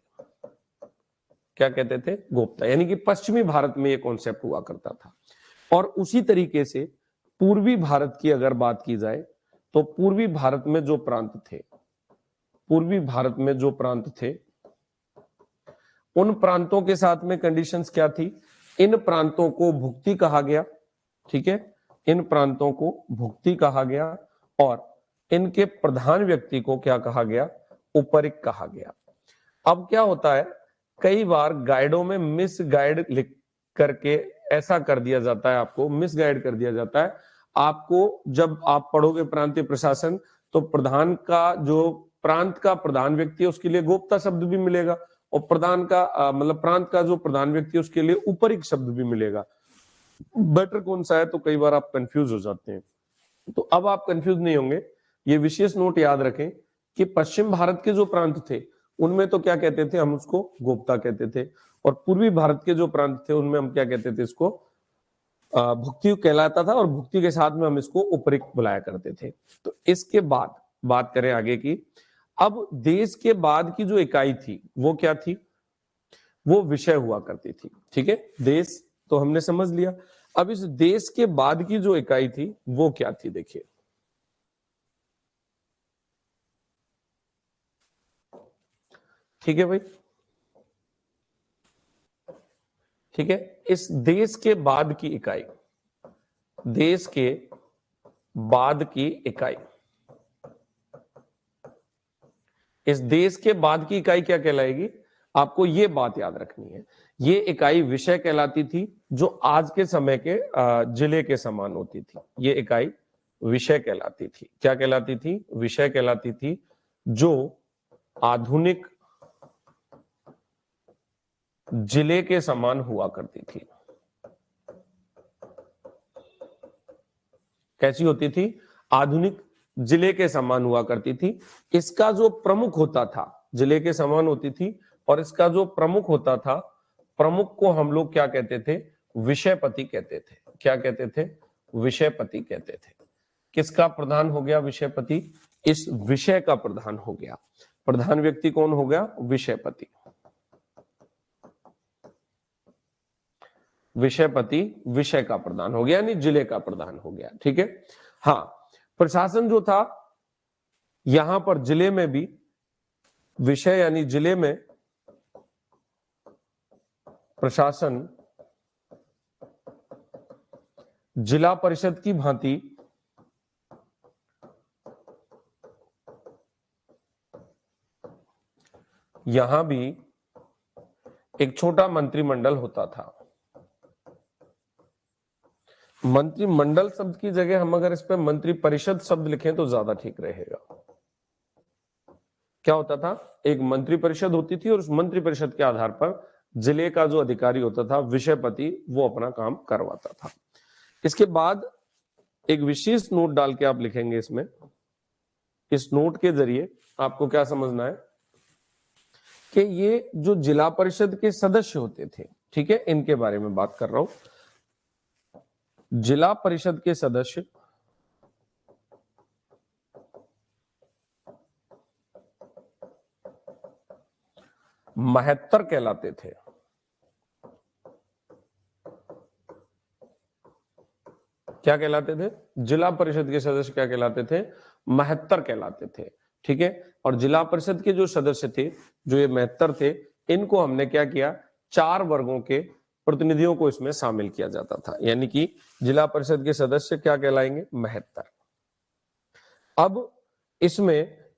Speaker 1: क्या कहते थे? गोप्ता। यानी कि पश्चिमी भारत में ये कॉन्सेप्ट हुआ करता था। और उसी तरीके से पूर्वी भारत की अगर बात की जाए तो पूर्वी भारत में जो प्रांत थे, पूर्वी भारत में जो प्रांत थे उन प्रांतों के साथ में कंडीशंस क्या थी? इन प्रांतों को भुक्ति कहा गया। ठीक है, इन प्रांतों को भुक्ति कहा गया और इनके प्रधान व्यक्ति को क्या कहा गया? उपरिक कहा गया। अब क्या होता है, कई बार गाइडों में मिस गाइड लिख करके ऐसा कर दिया जाता है, आपको मिस गाइड कर दिया जाता है। आपको जब आप पढ़ोगे प्रांतीय प्रशासन तो प्रधान का जो प्रांत का प्रधान व्यक्ति है उसके लिए गोप्ता शब्द भी मिलेगा और प्रधान का मतलब प्रांत का जो प्रधान व्यक्ति है उसके लिए उपरिक शब्द भी मिलेगा। बेटर कौन सा है? तो कई बार आप कंफ्यूज हो जाते हैं। तो अब आप कंफ्यूज नहीं होंगे। ये विशेष नोट याद रखें कि पश्चिम भारत के जो प्रांत थे उनमें तो क्या कहते थे? हम उसको गोप्ता कहते थे। और पूर्वी भारत के जो प्रांत थे उनमें हम क्या कहते थे? इसको भुक्ति कहलाता था और भुक्ति के साथ में हम इसको उपरिक बुलाया करते थे। तो इसके बाद बात करें आगे की। अब देश के बाद की जो इकाई थी वो क्या थी? वो विषय हुआ करती थी। ठीक है, देश तो हमने समझ लिया। अब इस देश के बाद की जो इकाई थी वो क्या थी? देखिए, ठीक है भाई, ठीक है, इस देश के बाद की इकाई, देश के बाद की इकाई, इस देश के बाद की इकाई क्या कहलाएगी? आपको ये बात याद रखनी है। ये इकाई विषय कहलाती थी जो आज के समय के जिले के समान होती थी। ये इकाई विषय कहलाती थी। क्या कहलाती थी? विषय कहलाती थी, जो आधुनिक जिले के समान हुआ करती थी। कैसी होती थी? आधुनिक जिले के समान हुआ करती थी। इसका जो प्रमुख होता था जिले के समान होती थी और इसका जो प्रमुख होता था, प्रमुख को हम लोग क्या कहते थे? विषयपति कहते थे। क्या कहते थे? विषयपति कहते थे। किसका प्रधान हो गया? विषयपति। इस विषय का प्रधान हो गया। प्रधान व्यक्ति कौन हो गया? विषयपति। विषयपति विषय का प्रधान हो गया, यानी जिले का प्रधान हो गया। ठीक है। हाँ, प्रशासन जो था यहां पर जिले में भी विषय यानी जिले में प्रशासन जिला परिषद की भांति यहां भी एक छोटा मंत्रिमंडल होता था। मंत्रिमंडल शब्द की जगह हम अगर इस पे मंत्री परिषद शब्द लिखें तो ज्यादा ठीक रहेगा। क्या होता था, एक मंत्री परिषद होती थी और उस मंत्री परिषद के आधार पर जिले का जो अधिकारी होता था विषयपति, वो अपना काम करवाता था। इसके बाद एक विशेष नोट डाल के आप लिखेंगे इसमें। इस नोट के जरिए आपको क्या समझना है कि ये जो जिला परिषद के सदस्य होते थे, ठीक है, इनके बारे में बात कर रहा हूं। जिला परिषद के सदस्य महत्तर कहलाते थे। क्या कहलाते थे? जिला परिषद के सदस्य क्या कहलाते थे? महत्तर कहलाते थे। ठीक है। और जिला परिषद के जो सदस्य थे, जो ये महत्तर थे, इनको हमने क्या किया, 4 वर्गों के प्रतिनिधियों को इसमें शामिल किया जाता था। यानी कि जिला परिषद के सदस्य क्या कहलाएंगे? महत्तर। अब इसमें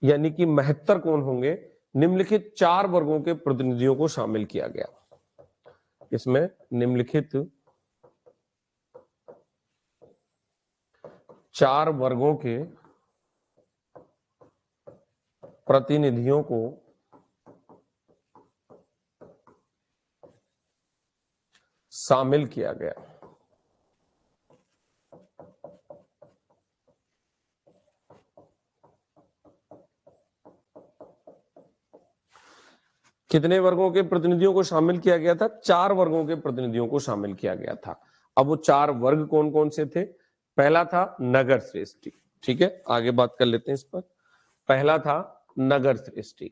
Speaker 1: यानी कि महत्तर कौन होंगे? निम्नलिखित 4 वर्गों के प्रतिनिधियों को शामिल किया गया। इसमें निम्नलिखित 4 वर्गों के प्रतिनिधियों को शामिल किया गया। कितने वर्गों के प्रतिनिधियों को शामिल किया गया था? 4 वर्गों के प्रतिनिधियों को शामिल किया गया था। अब वो 4 वर्ग कौन कौन से थे? पहला था नगर श्रेष्ठी। ठीक है, आगे बात कर लेते हैं इस पर। पहला था नगर श्रेष्ठी।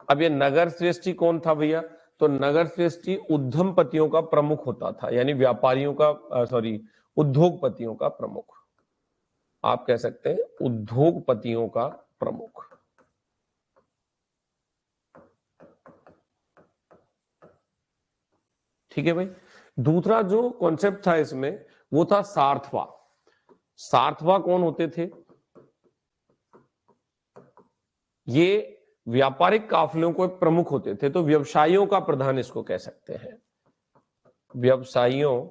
Speaker 1: अब ये नगर श्रेष्ठी कौन था भैया? तो नगर श्रेष्ठी उद्यमपतियों का प्रमुख होता था, यानी व्यापारियों का उद्योगपतियों का प्रमुख। आप कह सकते हैं उद्योगपतियों का प्रमुख। ठीक है भाई। दूसरा जो कॉन्सेप्ट था इसमें वो था सार्थवा। सार्थवा कौन होते थे? ये व्यापारिक काफिलों को प्रमुख होते थे, तो व्यवसायियों का प्रधान इसको कह सकते हैं। व्यवसायियों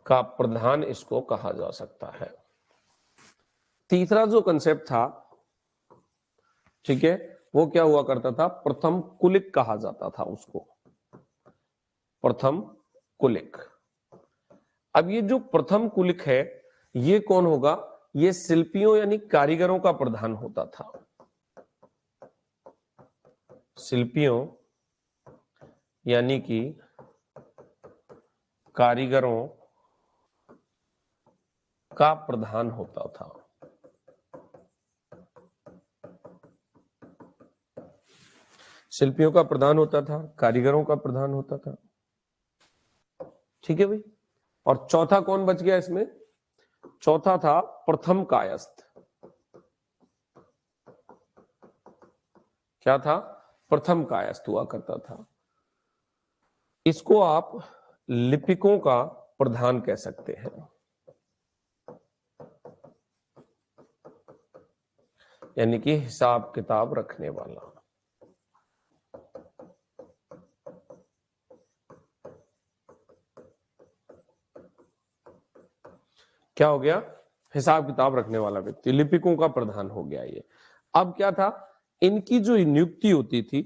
Speaker 1: का प्रधान इसको कहा जा सकता है। तीसरा जो कंसेप्ट था, ठीक है, वो क्या हुआ करता था? प्रथम कुलिक कहा जाता था उसको। प्रथम कुलिक। अब ये जो प्रथम कुलिक है, ये कौन होगा? ये शिल्पियों यानी कारीगरों का प्रधान होता था। शिल्पियों यानी कि कारीगरों का प्रधान होता था। शिल्पियों का प्रधान होता था, कारीगरों का प्रधान होता था। ठीक है भाई। और चौथा कौन बच गया इसमें? चौथा था प्रथम कायस्थ। क्या था? प्रथम कायस्थ हुआ करता था। इसको आप लिपिकों का प्रधान कह सकते हैं, यानी कि हिसाब किताब रखने वाला। क्या हो गया? हिसाब किताब रखने वाला व्यक्ति, लिपिकों का प्रधान हो गया ये। अब क्या था? इनकी जो नियुक्ति होती थी,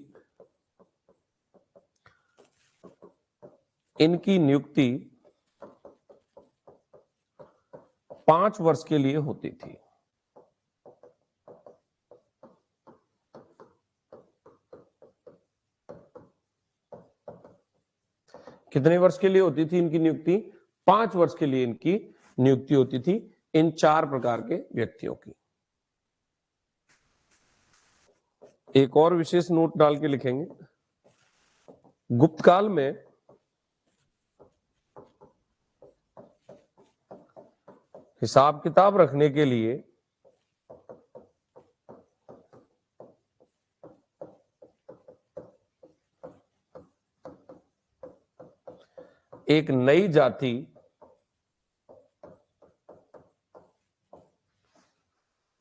Speaker 1: इनकी नियुक्ति 5 वर्ष के लिए होती थी। कितने वर्ष के लिए होती थी इनकी नियुक्ति? 5 वर्ष के लिए इनकी नियुक्ति होती थी इन 4 प्रकार के व्यक्तियों की। एक और विशेष नोट डाल के लिखेंगे, गुप्त काल में हिसाब किताब रखने के लिए एक नई जाति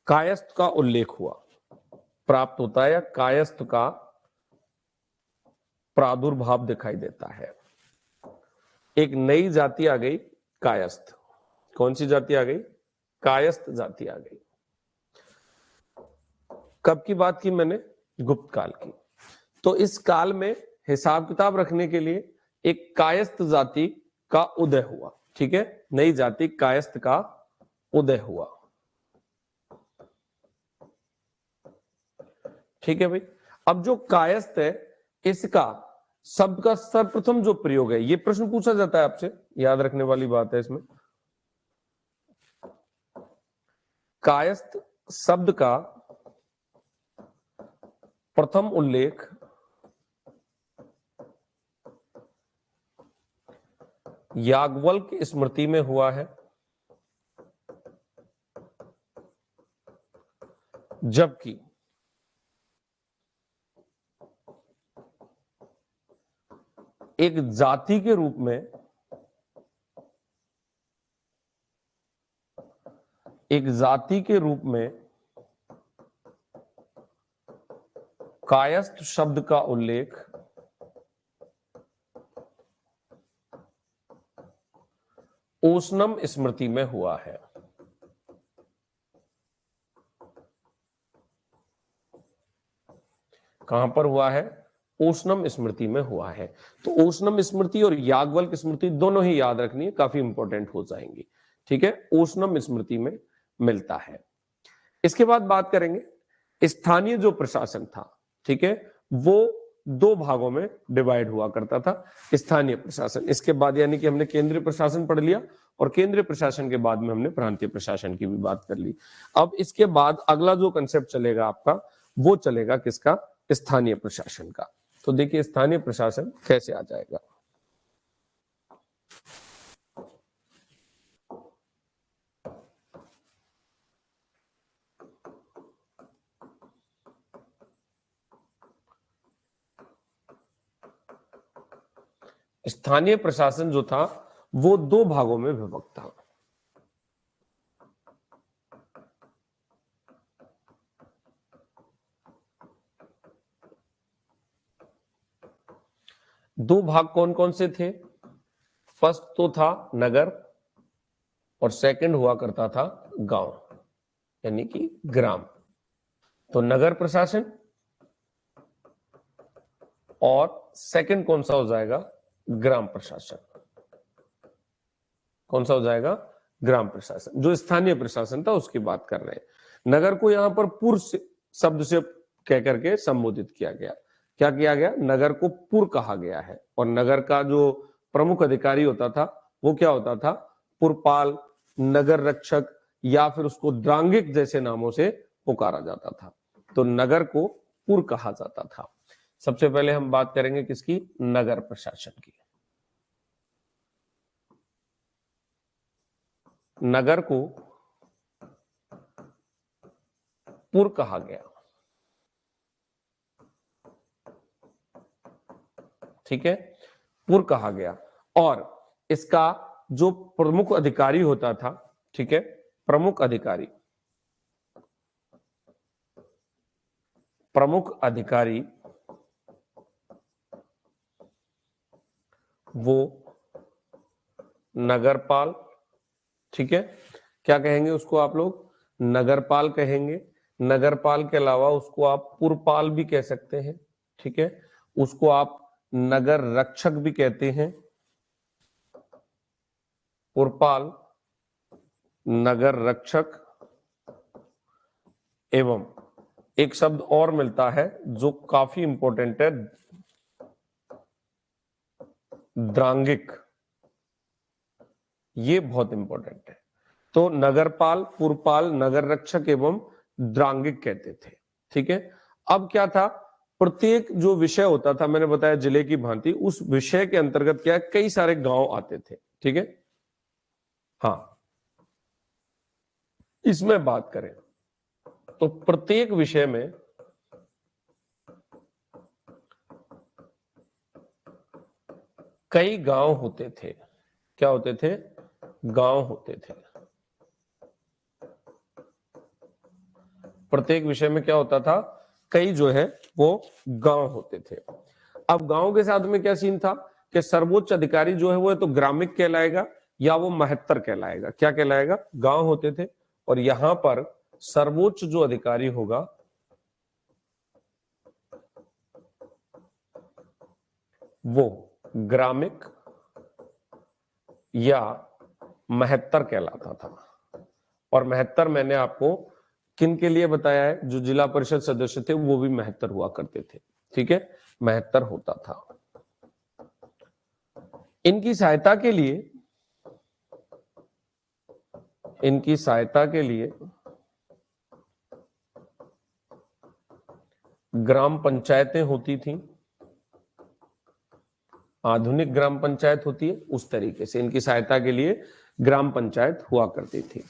Speaker 1: कायस्थ का उल्लेख हुआ, प्राप्त होता है, या कायस्थ का प्रादुर्भाव दिखाई देता है। एक नई जाति आ गई, कायस्थ। कौन सी जाति आ गई? कायस्थ जाति आ गई। कब की बात की मैंने? गुप्त काल की। तो इस काल में हिसाब किताब रखने के लिए एक कायस्थ जाति का उदय हुआ। ठीक है, नई जाति कायस्थ का उदय हुआ। ठीक है भाई। अब जो कायस्थ है, इसका शब्द का सर्वप्रथम जो प्रयोग है, ये प्रश्न पूछा जाता है आपसे, याद रखने वाली बात है इसमें। कायस्थ शब्द का प्रथम उल्लेख याज्ञवल्क स्मृति में हुआ है, जबकि एक जाति के रूप में कायस्थ शब्द का उल्लेख ओशनम स्मृति में हुआ है। कहां पर हुआ है? ओशनम स्मृति में हुआ है। तो ओशनम स्मृति और याज्ञवल्क स्मृति दोनों ही याद रखनी है, काफी इंपॉर्टेंट हो जाएंगी। ठीक है, ओशनम स्मृति में मिलता है। इसके बाद बात करेंगे स्थानीय जो प्रशासन था, ठीक है, वो दो भागों में डिवाइड हुआ करता था। स्थानीय प्रशासन, इसके बाद यानी कि हमने केंद्रीय प्रशासन पढ़ लिया, और केंद्रीय प्रशासन के बाद में हमने प्रांतीय प्रशासन की भी बात कर ली। अब इसके बाद अगला जो कंसेप्ट चलेगा आपका, वो चलेगा किसका? स्थानीय प्रशासन का। तो देखिए स्थानीय प्रशासन कैसे आ जाएगा। स्थानीय प्रशासन जो था वो दो भागों में विभक्त था। दो भाग कौन कौन से थे? फर्स्ट तो था नगर, और सेकंड हुआ करता था गांव, यानी कि ग्राम। तो नगर प्रशासन, और सेकंड कौन सा हो जाएगा? ग्राम प्रशासन। कौन सा हो जाएगा? ग्राम प्रशासन। जो स्थानीय प्रशासन था उसकी बात कर रहे हैं। नगर को यहां पर पुर शब्द से कह करके संबोधित किया गया। क्या किया गया? नगर को पुर कहा गया है। और नगर का जो प्रमुख अधिकारी होता था वो क्या होता था? पुरपाल, नगर रक्षक, या फिर उसको द्रांगिक जैसे नामों से पुकारा जाता था। तो नगर को पुर कहा जाता था। सबसे पहले हम बात करेंगे किसकी? नगर प्रशासन की। नगर को पुर कहा गया। ठीक है, पुर कहा गया। और इसका जो प्रमुख अधिकारी होता था, ठीक है, प्रमुख अधिकारी वो नगरपाल। ठीक है, क्या कहेंगे उसको आप लोग? नगरपाल कहेंगे। नगरपाल के अलावा उसको आप पुरपाल भी कह सकते हैं। ठीक है, उसको आप नगर रक्षक भी कहते हैं। पुरपाल, नगर रक्षक, एवं एक शब्द और मिलता है जो काफी इंपॉर्टेंट है, द्रांगिक। ये बहुत इंपॉर्टेंट है। तो नगरपाल, पुरपाल, नगर रक्षक एवं द्रांगिक कहते थे। ठीक है, अब क्या था, प्रत्येक जो विषय होता था, मैंने बताया जिले की भांति, उस विषय के अंतर्गत क्या कई सारे गांव आते थे। ठीक है, हाँ, इसमें बात करें तो प्रत्येक विषय में कई गांव होते थे। क्या होते थे? गांव होते थे। प्रत्येक विषय में क्या होता था? कई जो है वो गांव होते थे। अब गांव के साथ में क्या सीन था कि सर्वोच्च अधिकारी जो है वो तो ग्रामिक कहलाएगा या वो महत्तर कहलाएगा। क्या कहलाएगा? गांव होते थे, और यहां पर सर्वोच्च जो अधिकारी होगा वो ग्रामिक या महत्तर कहलाता था। और महत्तर मैंने आपको किन के लिए बताया है? जो जिला परिषद सदस्य थे वो भी महत्तर हुआ करते थे। ठीक है, महत्तर होता था। इनकी सहायता के लिए ग्राम पंचायतें होती थी। आधुनिक ग्राम पंचायत होती है उस तरीके से इनकी सहायता के लिए ग्राम पंचायत हुआ करती थी।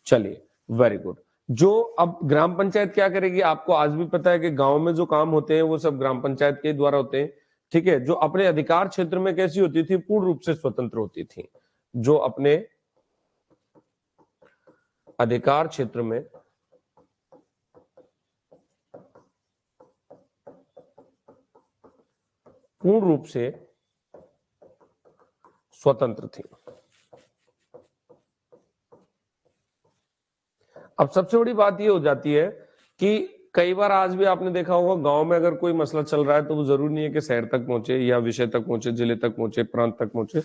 Speaker 1: चलिए, वेरी गुड। जो अब ग्राम पंचायत क्या करेगी, आपको आज भी पता है कि गांव में जो काम होते हैं वो सब ग्राम पंचायत के द्वारा होते हैं। ठीक है, जो अपने अधिकार क्षेत्र में कैसी होती थी? पूर्ण रूप से स्वतंत्र होती थी। जो अपने अधिकार क्षेत्र में पूर्ण रूप से स्वतंत्र थी। अब सबसे बड़ी बात यह हो जाती है कि कई बार आज भी आपने देखा होगा गांव में अगर कोई मसला चल रहा है तो वो जरूरी नहीं है कि शहर तक पहुंचे या विषय तक पहुंचे, जिले तक पहुंचे, प्रांत तक पहुंचे।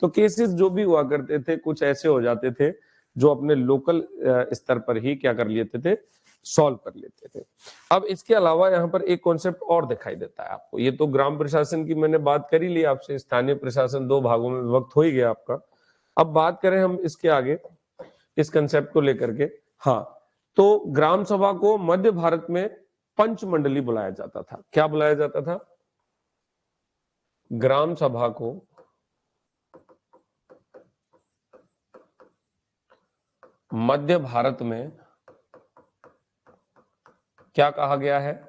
Speaker 1: तो केसेस जो भी हुआ करते थे कुछ ऐसे हो जाते थे जो अपने लोकल स्तर पर ही क्या कर लेते थे? सॉल्व कर लेते थे। अब इसके अलावा यहाँ पर एक कॉन्सेप्ट और दिखाई देता है आपको। ये तो ग्राम प्रशासन की मैंने बात कर ही ली आपसे। स्थानीय प्रशासन दो भागों में विभक्त हो ही गया आपका। अब बात करें हम इसके आगे इस कंसेप्ट को लेकर के। हाँ, तो ग्राम सभा को मध्य भारत में पंचमंडली बुलाया जाता था। क्या बुलाया जाता था? ग्राम सभा को मध्य भारत में क्या कहा गया है?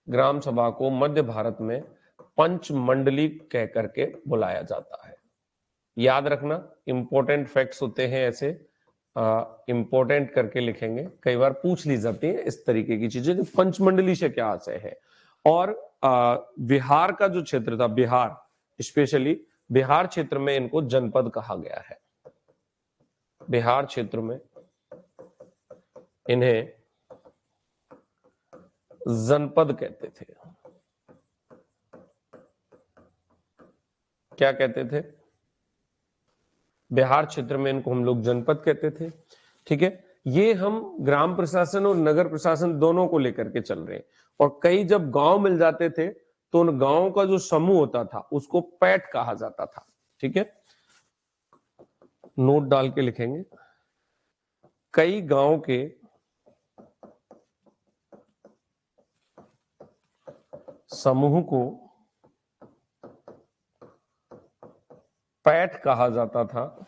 Speaker 1: ग्राम सभा को मध्य भारत में पंचमंडली कह करके बुलाया जाता है। याद रखना, इंपॉर्टेंट फैक्ट्स होते हैं ऐसे, इंपॉर्टेंट करके लिखेंगे। कई बार पूछ ली जाती है इस तरीके की चीजें कि पंचमंडली से क्या आशय है। और बिहार का जो क्षेत्र था, बिहार स्पेशली बिहार क्षेत्र में इनको जनपद कहा गया है। बिहार क्षेत्र में इन्हें जनपद कहते थे। क्या कहते थे? बिहार क्षेत्र में इनको हम लोग जनपद कहते थे। ठीक है, ये हम ग्राम प्रशासन और नगर प्रशासन दोनों को लेकर के चल रहे हैं। और कई जब गांव मिल जाते थे तो उन गांवों का जो समूह होता था उसको पैठ कहा जाता था। ठीक है, नोट डाल के लिखेंगे। कई गांव के समूह को पैठ कहा जाता था।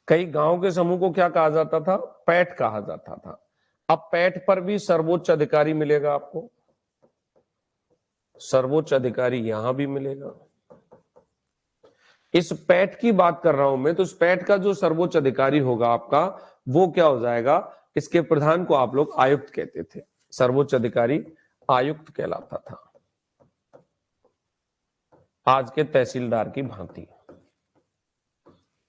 Speaker 1: कई गांव के समूह को क्या कहा जाता था? पैठ कहा जाता था। अब पैठ पर भी सर्वोच्च अधिकारी मिलेगा आपको। सर्वोच्च अधिकारी यहां भी मिलेगा। इस पैठ की बात कर रहा हूं मैं, तो इस पैठ का जो सर्वोच्च अधिकारी होगा आपका, वो क्या हो जाएगा? इसके प्रधान को आप लोग आयुक्त कहते थे। सर्वोच्च अधिकारी आयुक्त कहलाता था, आज के तहसीलदार की भांति।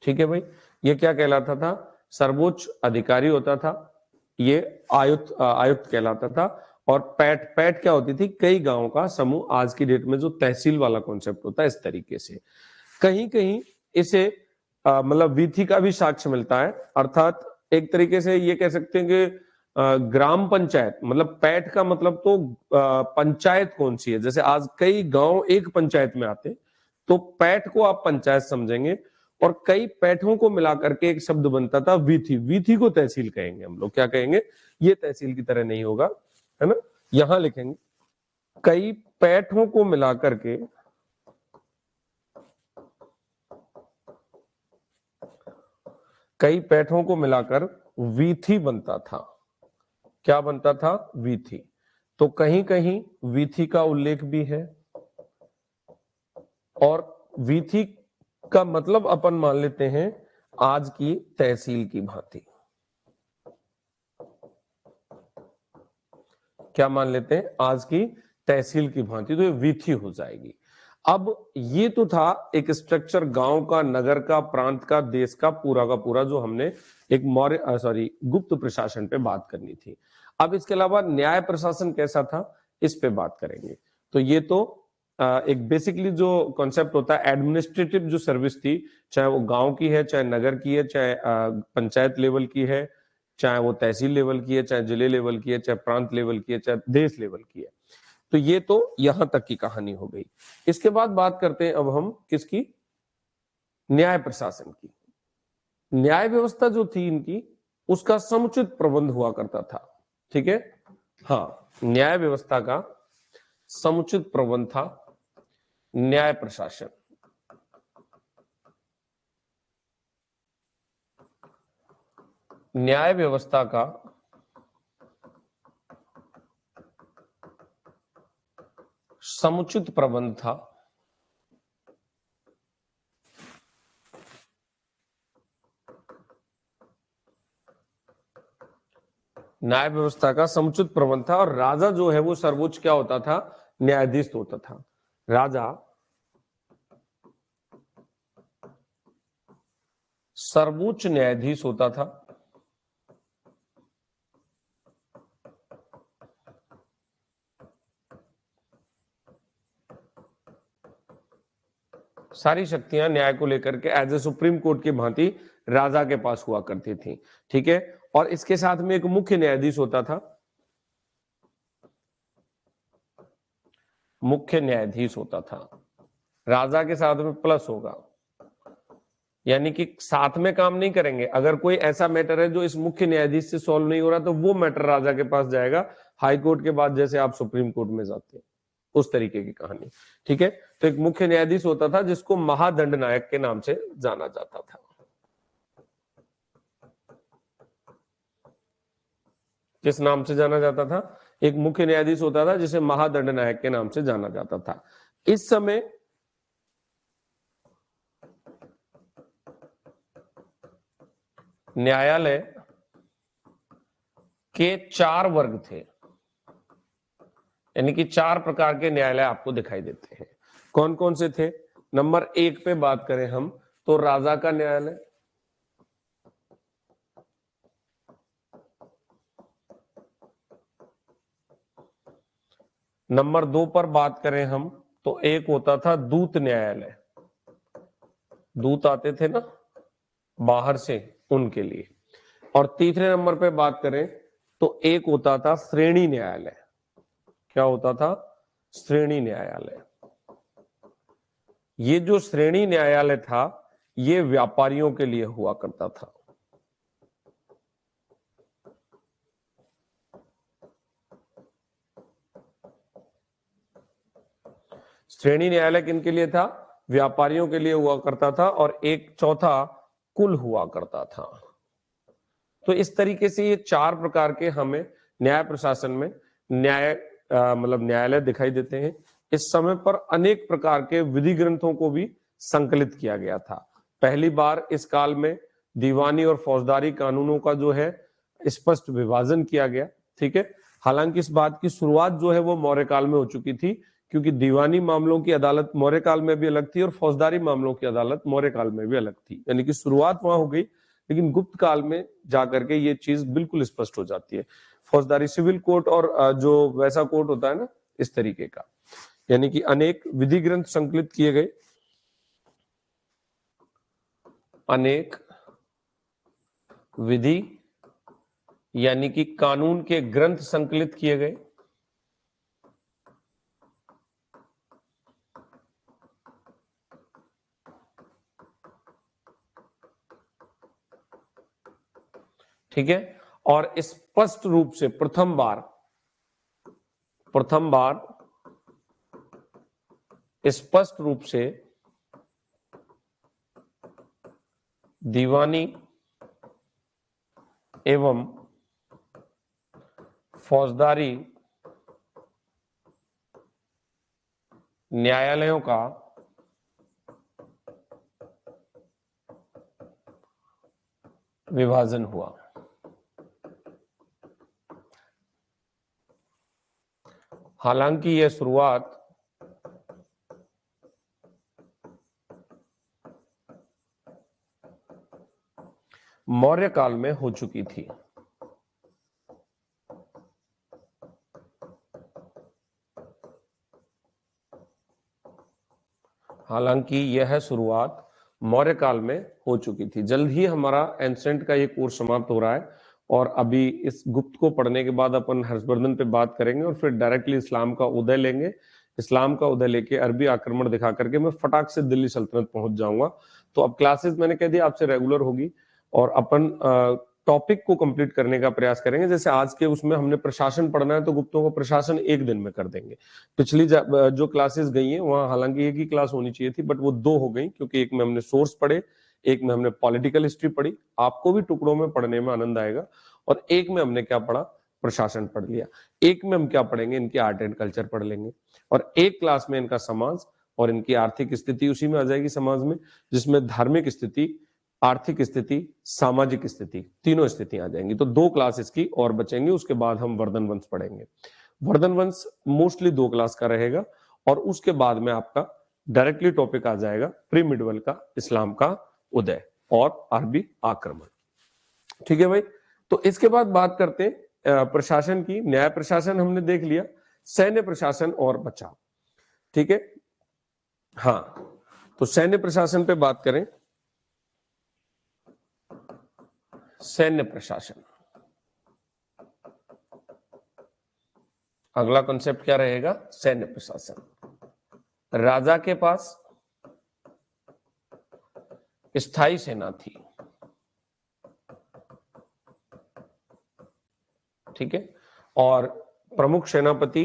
Speaker 1: ठीक है भाई, ये क्या कहलाता था? सर्वोच्च अधिकारी होता था, ये आयुक्त कहलाता था। और पैठ पैठ क्या होती थी? कई गांवों का समूह। आज की डेट में जो तहसील वाला कॉन्सेप्ट होता है इस तरीके से। कहीं कहीं इसे मतलब वीथी का भी साक्ष्य मिलता है। अर्थात एक तरीके से ये कह सकते हैं कि ग्राम पंचायत मतलब पैठ का मतलब तो पंचायत कौन सी है, जैसे आज कई गांव एक पंचायत में आते, तो पैठ को आप पंचायत समझेंगे, और कई पैठों को मिलाकर के एक शब्द बनता था वीथी, वीथी को तहसील कहेंगे हम लोग, क्या कहेंगे, ये तहसील की तरह नहीं होगा, है ना, यहां लिखेंगे कई पैठों को मिलाकर के कई पैठों को मिलाकर वीथी बनता था, क्या बनता था, वीथी। तो कहीं कहीं वीथी का उल्लेख भी है, और वीथी का मतलब अपन मान लेते हैं आज की तहसील की भांति, क्या मान लेते हैं, आज की तहसील की भांति, तो ये वीथी हो जाएगी। अब ये तो था एक स्ट्रक्चर गांव का, नगर का, प्रांत का, देश का पूरा जो हमने एक मौर्य गुप्त प्रशासन पे बात करनी थी। अब इसके अलावा न्याय प्रशासन कैसा था, इस पे बात करेंगे। तो ये तो एक बेसिकली जो कॉन्सेप्ट होता है, एडमिनिस्ट्रेटिव जो सर्विस थी, चाहे वो गांव की है, चाहे नगर की है, चाहे पंचायत लेवल की है, चाहे वो तहसील लेवल की है, चाहे जिले लेवल की है, चाहे प्रांत लेवल की है, चाहे देश लेवल की है। तो ये तो यहां तक की कहानी हो गई। इसके बाद बात करते हैं अब हम किसकी, न्याय प्रशासन की। न्याय व्यवस्था जो थी इनकी, उसका समुचित प्रबंध हुआ करता था, ठीक है, हाँ, न्याय व्यवस्था का समुचित प्रबंध था न्याय प्रशासन। न्याय व्यवस्था का समुचित प्रबंध था न्याय व्यवस्था का समुचित प्रबंध था, और राजा जो है वो सर्वोच्च क्या होता था, न्यायाधीश होता था। राजा सर्वोच्च न्यायाधीश होता था, सारी शक्तियां न्याय को लेकर के एज ए सुप्रीम कोर्ट की भांति राजा के पास हुआ करती थी, ठीक है। और इसके साथ में एक मुख्य न्यायाधीश होता था, मुख्य न्यायाधीश होता था, राजा के साथ में प्लस होगा, यानी कि साथ में काम नहीं करेंगे। अगर कोई ऐसा मैटर है जो इस मुख्य न्यायाधीश से सॉल्व नहीं हो रहा, तो वो मैटर राजा के पास जाएगा, हाई कोर्ट के बाद जैसे आप सुप्रीम कोर्ट में जाते हैं, उस तरीके की कहानी, ठीक है। तो एक मुख्य न्यायाधीश होता था जिसको महादंड नायक के नाम से जाना जाता था। किस नाम से जाना जाता था, एक मुख्य न्यायाधीश होता था जिसे महादंड नायक के नाम से जाना जाता था। इस समय न्यायालय के 4 वर्ग थे, यानी कि 4 प्रकार के न्यायालय आपको दिखाई देते हैं। कौन कौन से थे, नंबर 1 पे बात करें हम तो राजा का न्यायालय, नंबर 2 पर बात करें हम तो एक होता था दूत न्यायालय, दूत आते थे ना बाहर से, उनके लिए। और तीसरे नंबर पे बात करें तो एक होता था श्रेणी न्यायालय, क्या होता था, श्रेणी न्यायालय। ये जो श्रेणी न्यायालय था ये व्यापारियों के लिए हुआ करता था, श्रेणी न्यायालय किनके लिए था, व्यापारियों के लिए हुआ करता था, और एक चौथा कुल हुआ करता था। तो इस तरीके से ये 4 प्रकार के हमें न्याय प्रशासन में मतलब न्यायालय दिखाई देते हैं। इस समय पर अनेक प्रकार के विधि ग्रंथों को भी संकलित किया गया था। पहली बार इस काल में दीवानी और फौजदारी कानूनों का जो है स्पष्ट विभाजन किया गया, ठीक है। हालांकि इस बात की शुरुआत जो है वो मौर्य काल में हो चुकी थी, क्योंकि दीवानी मामलों की अदालत मौर्य काल में भी अलग थी और फौजदारी मामलों की अदालत मौर्य काल में भी अलग थी, यानी कि शुरुआत वहां हो गई। लेकिन गुप्त काल में जाकर के ये चीज बिल्कुल स्पष्ट हो जाती है, फौजदारी सिविल कोर्ट और जो वैसा कोर्ट होता है ना, इस तरीके का, यानी कि अनेक विधि ग्रंथ संकलित किए गए, अनेक विधि यानी कि कानून के ग्रंथ संकलित किए गए। ठीक है, और स्पष्ट रूप से प्रथम बार स्पष्ट रूप से दीवानी एवं फौजदारी न्यायालयों का विभाजन हुआ। हालांकि यह शुरुआत मौर्य काल में हो चुकी थी। हालांकि यह शुरुआत मौर्य काल में हो चुकी थी। जल्द ही हमारा एंसेंट का ये कोर्स समाप्त हो रहा है और अभी इस गुप्त को पढ़ने के बाद अपन हर्षवर्धन पे बात करेंगे और फिर डायरेक्टली इस्लाम का उदय लेंगे। इस्लाम का उदय लेके अरबी आक्रमण दिखा करके मैं फटाक से दिल्ली सल्तनत पहुंच जाऊंगा। तो अब क्लासेस मैंने कह दिया आपसे रेगुलर होगी और अपन टॉपिक को कंप्लीट करने का प्रयास करेंगे। जैसे आज के उसमें हमने प्रशासन पढ़ना है तो गुप्तों को प्रशासन एक दिन में कर देंगे। पिछली जो क्लासेस गई हैं वहां हालांकि एक ही क्लास होनी चाहिए थी, बट वो दो हो गई क्योंकि एक में हमने सोर्स पढ़े, एक में हमने पॉलिटिकल हिस्ट्री पढ़ी। आपको भी टुकड़ों में पढ़ने में आनंद आएगा। और एक में हमने क्या पढ़ा, प्रशासन पढ़ लिया। एक में हम क्या पढ़ेंगे, इनकी आर्ट एंड कल्चर पढ़ लेंगे। और एक क्लास में इनका समाज और इनकी आर्थिक स्थिति उसी में आ जाएगी समाज में, जिसमें धार्मिक स्थिति, आर्थिक स्थिति, सामाजिक स्थिति, तीनों स्थितियां आ जाएंगी। तो दो क्लास इसकी और बचेंगी। उसके बाद हम वर्धन वंश पढ़ेंगे। वर्धन वंश मोस्टली 2 क्लास का रहेगा और उसके बाद में आपका डायरेक्टली टॉपिक आ जाएगा प्री मिडवल का, इस्लाम का उदय और अरबी आक्रमण। ठीक है भाई, तो इसके बाद बात करते हैं प्रशासन की। न्याय प्रशासन हमने देख लिया, सैन्य प्रशासन और बचा। ठीक है, हाँ, तो सैन्य प्रशासन पे बात करें। सैन्य प्रशासन, अगला कॉन्सेप्ट क्या रहेगा, सैन्य प्रशासन। राजा के पास स्थायी सेना थी। ठीक है, और प्रमुख सेनापति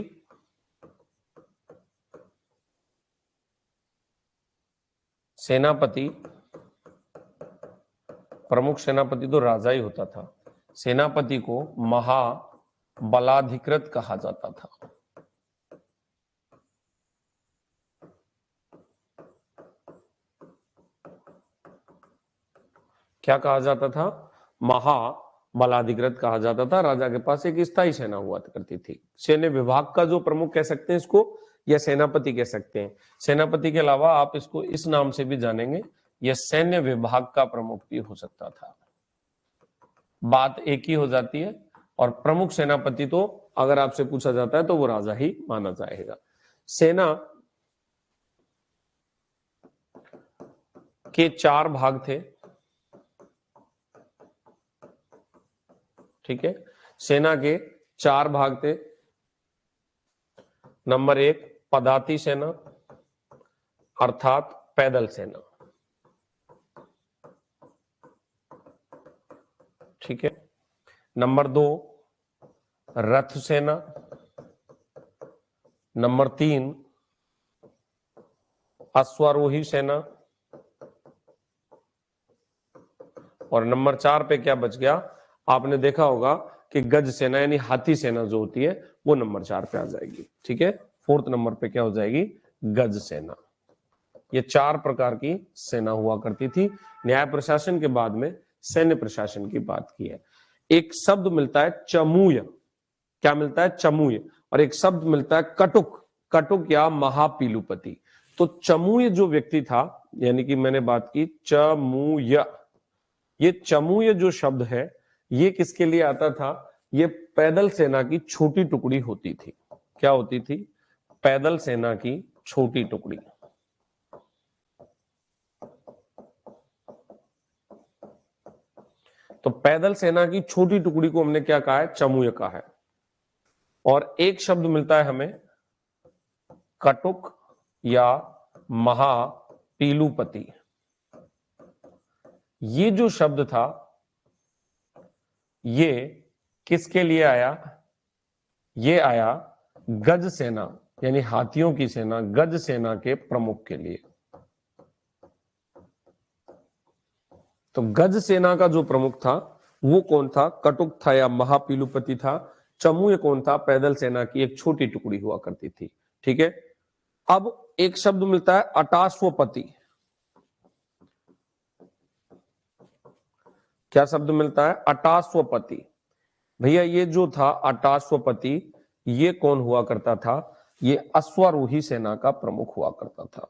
Speaker 1: प्रमुख सेनापति तो राजा ही होता था। सेनापति को महाबलाधिकृत कहा जाता था। क्या कहा जाता था, महाबलाधिकृत कहा जाता था। राजा के पास एक स्थायी सेना हुआ करती थी। सैन्य विभाग का जो प्रमुख कह सकते हैं इसको, या सेनापति कह सकते हैं। सेनापति के अलावा आप इसको इस नाम से भी जानेंगे, यह सैन्य विभाग का प्रमुख भी हो सकता था। बात एक ही हो जाती है। और प्रमुख सेनापति तो अगर आपसे पूछा जाता है तो वो राजा ही माना जाएगा। सेना के 4 भाग थे। ठीक है, सेना के 4 भाग थे। नंबर 1 पदाती सेना अर्थात पैदल सेना। ठीक है, नंबर 2 रथ सेना। नंबर 3 अश्वारोही सेना। और नंबर 4 पे क्या बच गया, आपने देखा होगा कि गज सेना यानी हाथी सेना जो होती है वो नंबर 4 पे आ जाएगी। ठीक है, 4th नंबर पे क्या हो जाएगी, गज सेना। ये 4 प्रकार की सेना हुआ करती थी। न्याय प्रशासन के बाद में सैन्य प्रशासन की बात की है। एक शब्द मिलता है चमूय, क्या मिलता है, चमूय। और एक शब्द मिलता है कटुक, कटुक या महापीलुपति। तो चमूय जो व्यक्ति था, यानी कि मैंने बात की चमूय, ये चमूय जो शब्द है ये किसके लिए आता था, ये पैदल सेना की छोटी टुकड़ी होती थी। क्या होती थी, पैदल सेना की छोटी टुकड़ी। तो पैदल सेना की छोटी टुकड़ी को हमने क्या कहा है? चमूय कहा है। और एक शब्द मिलता है हमें कटुक या महापीलुपति। ये जो शब्द था ये किसके लिए आया? ये आया गज सेना यानी हाथियों की सेना, गज सेना के प्रमुख के लिए। तो गज सेना का जो प्रमुख था वो कौन था? कटुक था या महापीलुपति था। चमूय कौन था? पैदल सेना की एक छोटी टुकड़ी हुआ करती थी। ठीक है। अब एक शब्द मिलता है अटाश्वपति। क्या शब्द मिलता है? अटाश्वपति। भैया ये जो था अटाश्वपति, ये कौन हुआ करता था? ये अश्वारोही सेना का प्रमुख हुआ करता था।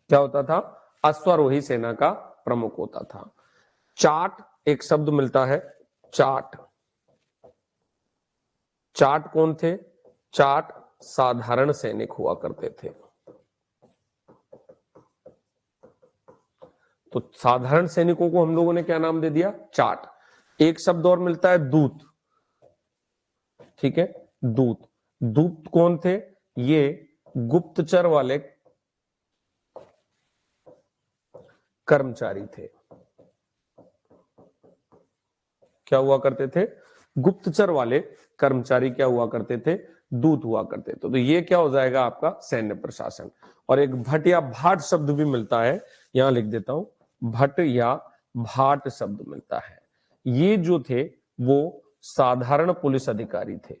Speaker 1: क्या होता था? अश्वारोही सेना का प्रमुख होता था। चाट एक शब्द मिलता है, चाट। चाट कौन थे? चाट साधारण सैनिक हुआ करते थे। तो साधारण सैनिकों को हम लोगों ने क्या नाम दे दिया? चाट। एक शब्द और मिलता है दूत। ठीक है, दूत। दूत कौन थे? ये गुप्तचर वाले कर्मचारी थे। क्या हुआ करते थे? गुप्तचर वाले कर्मचारी क्या हुआ करते थे? दूत हुआ करते थे। तो ये क्या हो जाएगा? आपका सैन्य प्रशासन। और एक भट या भाट शब्द भी मिलता है, यहां लिख देता हूं, भट या भाट शब्द मिलता है। ये जो थे वो साधारण पुलिस अधिकारी थे,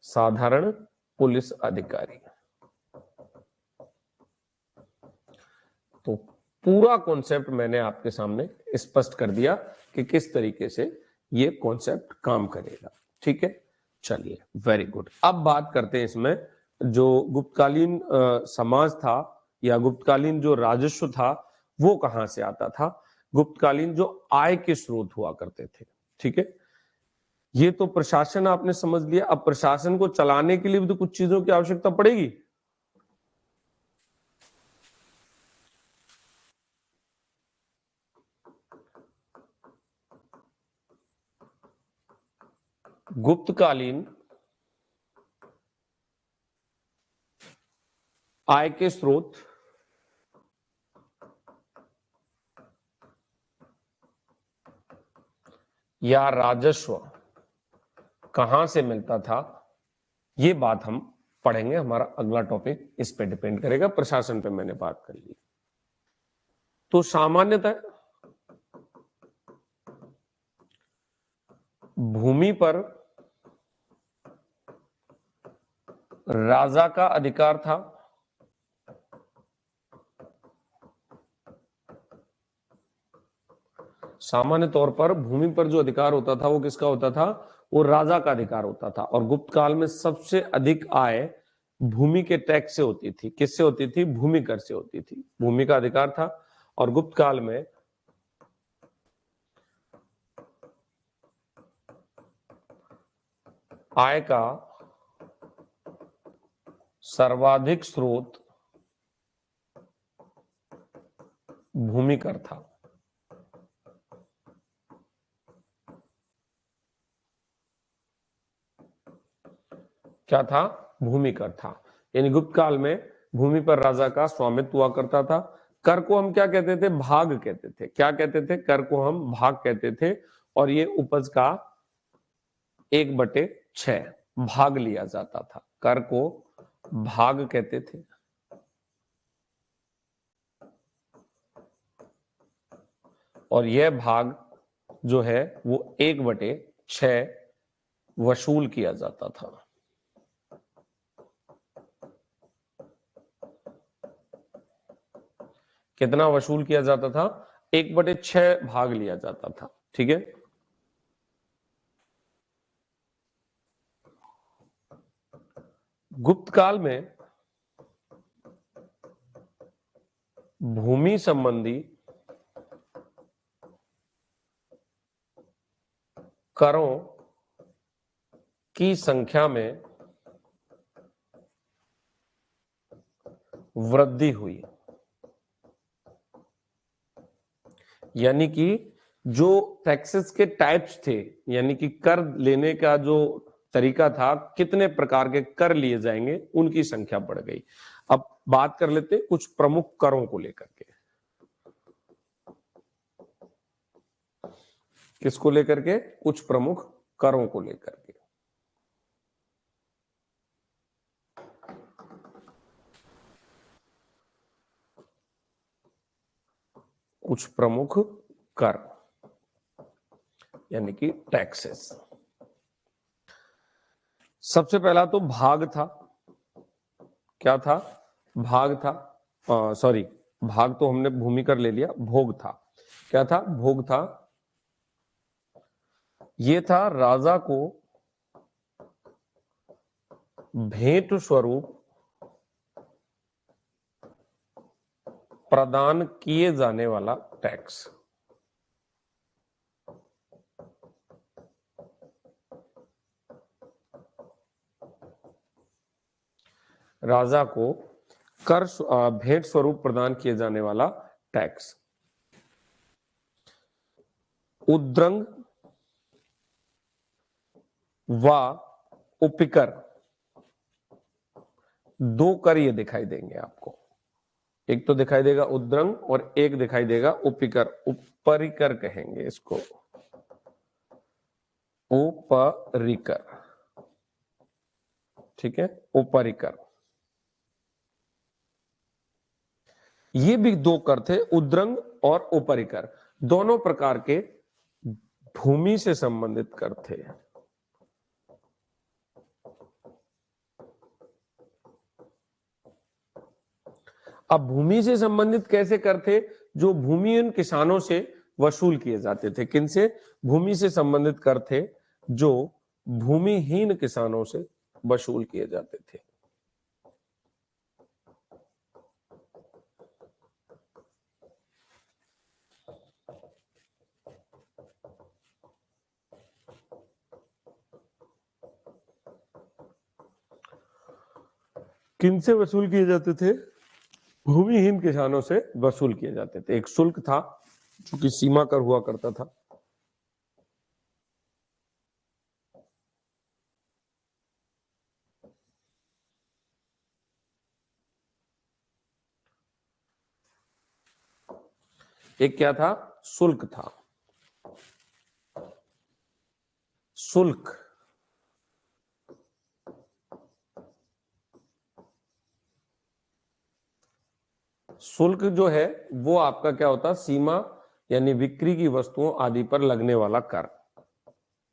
Speaker 1: साधारण पुलिस अधिकारी। तो पूरा कॉन्सेप्ट मैंने आपके सामने स्पष्ट कर दिया कि किस तरीके से ये कॉन्सेप्ट काम करेगा। ठीक है, चलिए, वेरी गुड। अब बात करते हैं इसमें जो गुप्तकालीन समाज था या गुप्तकालीन जो राजस्व था वो कहां से आता था। गुप्तकालीन जो आय के स्रोत हुआ करते थे। ठीक है, ये तो प्रशासन आपने समझ लिया। अब प्रशासन को चलाने के लिए भी तो कुछ चीजों की आवश्यकता पड़ेगी। गुप्तकालीन आय के स्रोत या राजस्व कहां से मिलता था, ये बात हम पढ़ेंगे। हमारा अगला टॉपिक इस पे डिपेंड करेगा। प्रशासन पे मैंने बात कर ली। तो सामान्यतः भूमि पर राजा का अधिकार था। सामान्य तौर पर भूमि पर जो अधिकार होता था वो किसका होता था? वो राजा का अधिकार होता था। और गुप्त काल में सबसे अधिक आय भूमि के टैक्स से होती थी। किससे होती थी? भूमि कर से होती थी। भूमि का अधिकार था। और गुप्त काल में आय का सर्वाधिक स्रोत भूमि कर था। क्या था? भूमि कर था। यानी गुप्त काल में भूमि पर राजा का स्वामित्व हुआ करता था। कर को हम क्या कहते थे? भाग कहते थे। क्या कहते थे? कर को हम भाग कहते थे। और ये उपज का 1/6 भाग लिया जाता था। कर को भाग कहते थे। और यह भाग जो है वो 1/6 वसूल किया जाता था। कितना वसूल किया जाता था? 1/6 भाग लिया जाता था। ठीक है, गुप्त काल में भूमि संबंधी करों की संख्या में वृद्धि हुई। यानी कि जो टैक्सेस के टाइप्स थे, यानी कि कर लेने का जो तरीका था, कितने प्रकार के कर लिए जाएंगे, उनकी संख्या बढ़ गई। अब बात कर लेते हैं कुछ प्रमुख करों को लेकर के। किसको लेकर के? कुछ प्रमुख करों को लेकर के। कुछ प्रमुख कर यानी कि टैक्सेस। सबसे पहला तो भाग था। क्या था? भाग था। सॉरी, भाग तो हमने भूमि कर ले लिया, भोग था। क्या था? भोग था। ये था राजा को भेंट स्वरूप प्रदान किए जाने वाला टैक्स। राजा को कर भेंट स्वरूप प्रदान किए जाने वाला टैक्स। उद्रंग व उपकर, दो कर ये दिखाई देंगे आपको। एक तो दिखाई देगा उद्रंग और एक दिखाई देगा उपकर। उपरिकर कहेंगे इसको, उपरिकर। ठीक है, उपरिकर। ये भी दो कर थे, उद्रंग और उपरिकर। दोनों प्रकार के भूमि से संबंधित कर थे। अब भूमि से संबंधित कैसे कर थे? जो भूमिहीन किसानों से वसूल किए जाते थे। किनसे? भूमि से संबंधित कर थे जो भूमिहीन किसानों से वसूल किए जाते थे। किनसे वसूल किए जाते थे? भूमिहीन किसानों से वसूल किए जाते थे। एक शुल्क था जो कि सीमा कर हुआ करता था। एक क्या था? शुल्क था। शुल्क। शुल्क जो है वो आपका क्या होता? सीमा यानी बिक्री की वस्तुओं आदि पर लगने वाला कर।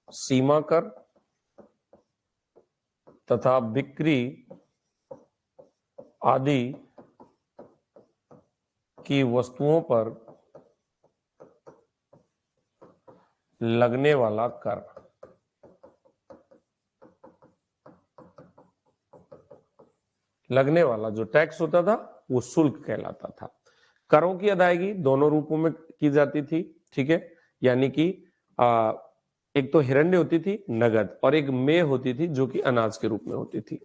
Speaker 1: सीमा कर तथा बिक्री आदि की वस्तुओं पर लगने वाला कर। लगने वाला जो टैक्स होता था वो शुल्क कहलाता था। करों की अदायगी दोनों रूपों में की जाती थी। ठीक है, यानी कि एक तो हिरण्य होती थी नगद, और एक मेह होती थी जो कि अनाज के रूप में होती थी।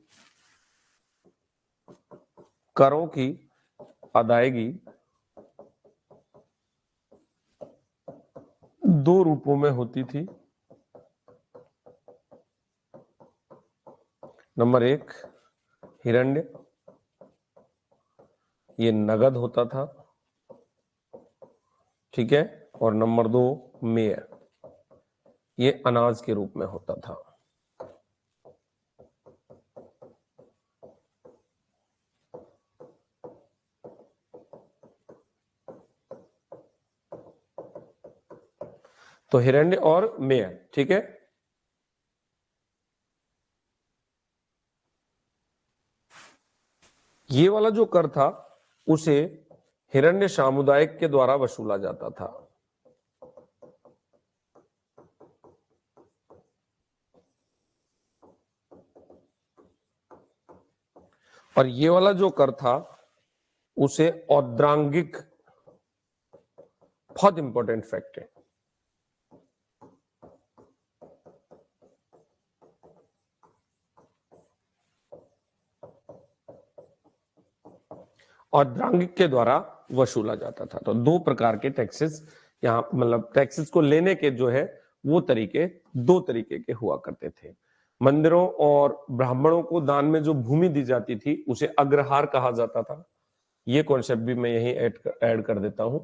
Speaker 1: करों की अदायगी दो रूपों में होती थी। नंबर एक हिरण्य, ये नगद होता था। ठीक है, और नंबर दो मेह, ये अनाज के रूप में होता था। तो हिरण्य और मेह। ठीक है, ये वाला जो कर था उसे हिरण्य सामुदायिक के द्वारा वसूला जाता था। और ये वाला जो कर था उसे औद्रांगिक, बहुत इंपॉर्टेंट फैक्ट है, और द्रांगिक के द्वारा वसूला जाता था। तो दो प्रकार के टैक्सेस यहाँ, मतलब टैक्सेस को लेने के जो है वो तरीके दो तरीके के हुआ करते थे। मंदिरों और ब्राह्मणों को दान में जो भूमि दी जाती थी उसे अग्रहार कहा जाता था। ये कॉन्सेप्ट भी मैं यही ऐड कर देता हूं।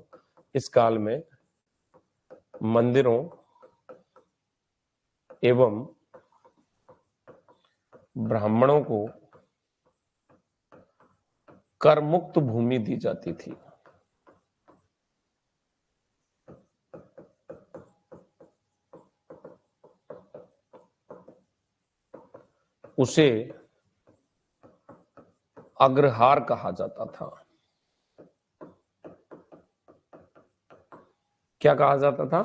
Speaker 1: इस काल में मंदिरों एवं ब्राह्मणों को कर मुक्त भूमि दी जाती थी। उसे अग्रहार कहा जाता था। क्या कहा जाता था?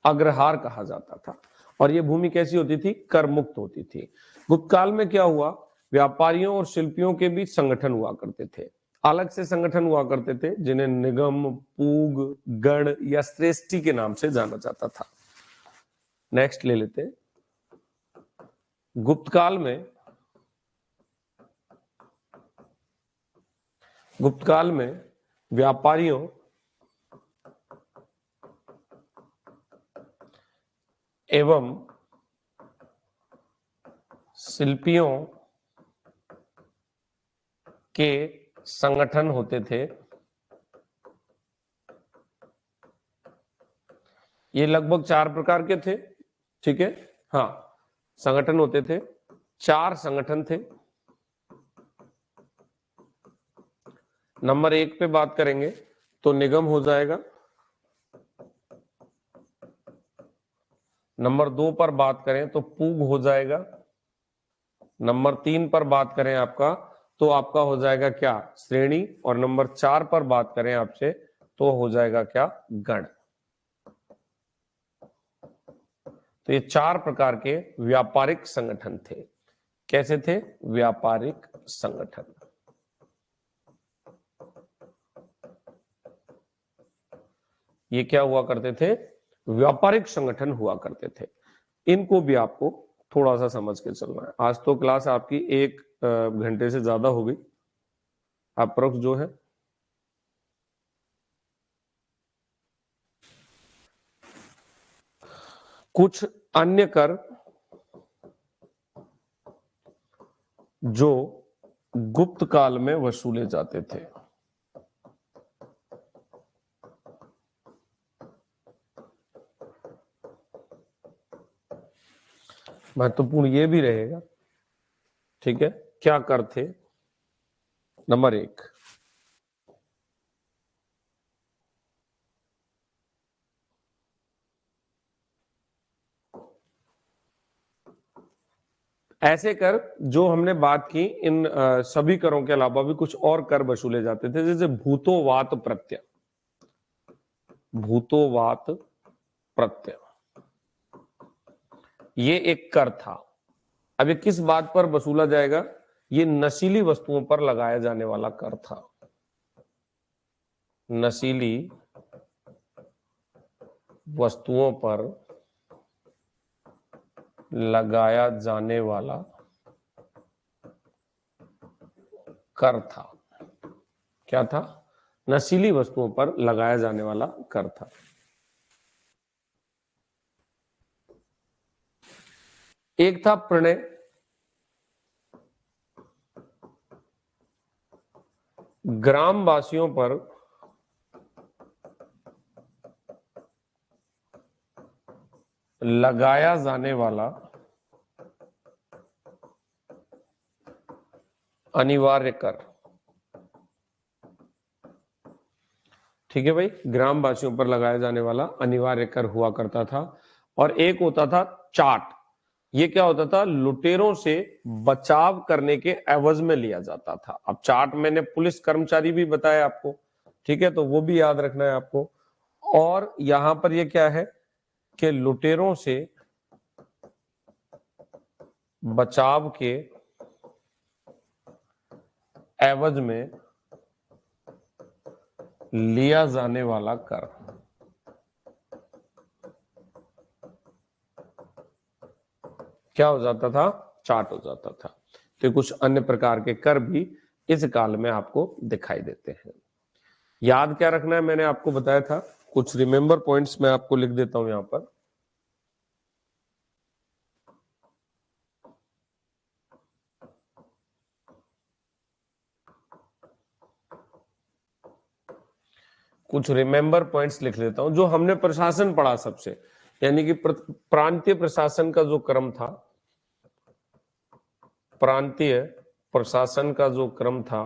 Speaker 1: अग्रहार कहा जाता था। और यह भूमि कैसी होती थी? कर मुक्त होती थी। गुप्त काल में क्या हुआ? व्यापारियों और शिल्पियों के बीच संगठन हुआ करते थे। अलग से संगठन हुआ करते थे जिन्हें निगम, पूग, गण या श्रेष्ठी के नाम से जाना जाता था। नेक्स्ट ले लेते। गुप्त काल में व्यापारियों एवं शिल्पियों के संगठन होते थे। ये लगभग 4 प्रकार के थे। ठीक है, हाँ, संगठन होते थे, 4 संगठन थे। नंबर 1 पे बात करेंगे तो निगम हो जाएगा। नंबर 2 पर बात करें तो पूग हो जाएगा। नंबर 3 पर बात करें आपका तो आपका हो जाएगा क्या? श्रेणी। और नंबर 4 पर बात करें आपसे तो हो जाएगा क्या? गण। तो ये 4 प्रकार के व्यापारिक संगठन थे। कैसे थे? व्यापारिक संगठन। ये क्या हुआ करते थे? व्यापारिक संगठन हुआ करते थे। इनको भी आपको थोड़ा सा समझ के चलना है। आज तो क्लास आपकी 1 घंटे से ज्यादा हो गई अप्रोक्स जो है। कुछ अन्य कर जो गुप्त काल में वसूले जाते थे। महत्वपूर्ण ये भी रहेगा। ठीक है, क्या कर थे? नंबर 1, ऐसे कर जो हमने बात की, इन सभी करों के अलावा भी कुछ और कर वसूले जाते थे, जैसे भूतोवात प्रत्यय। भूतोवात प्रत्यय ये एक कर था। अब ये किस बात पर वसूला जाएगा? ये नशीली वस्तुओं पर लगाया जाने वाला कर था। नशीली वस्तुओं पर लगाया जाने वाला कर था। क्या था? नशीली वस्तुओं पर लगाया जाने वाला कर था। एक था प्रणय। ग्रामवासियों पर लगाया जाने वाला अनिवार्य कर। ठीक है भाई, ग्रामवासियों पर लगाया जाने वाला अनिवार्य कर हुआ करता था। और एक होता था चाट। ये क्या होता था? लुटेरों से बचाव करने के एवज में लिया जाता था। अब चाट मैंने पुलिस कर्मचारी भी बताया आपको, ठीक है, तो वो भी याद रखना है आपको। और यहां पर ये क्या है कि लुटेरों से बचाव के एवज में लिया जाने वाला कर। क्या हो जाता था? चाट हो जाता था। तो कुछ अन्य प्रकार के कर भी इस काल में आपको दिखाई देते हैं। याद क्या रखना है, मैंने आपको बताया था, कुछ रिमेंबर पॉइंट्स मैं आपको लिख देता हूं यहां पर। कुछ रिमेंबर पॉइंट्स लिख लेता हूं जो हमने प्रशासन पढ़ा सबसे, यानी कि प्रांतीय प्रशासन का जो क्रम था, प्रांतीय प्रशासन का जो क्रम था,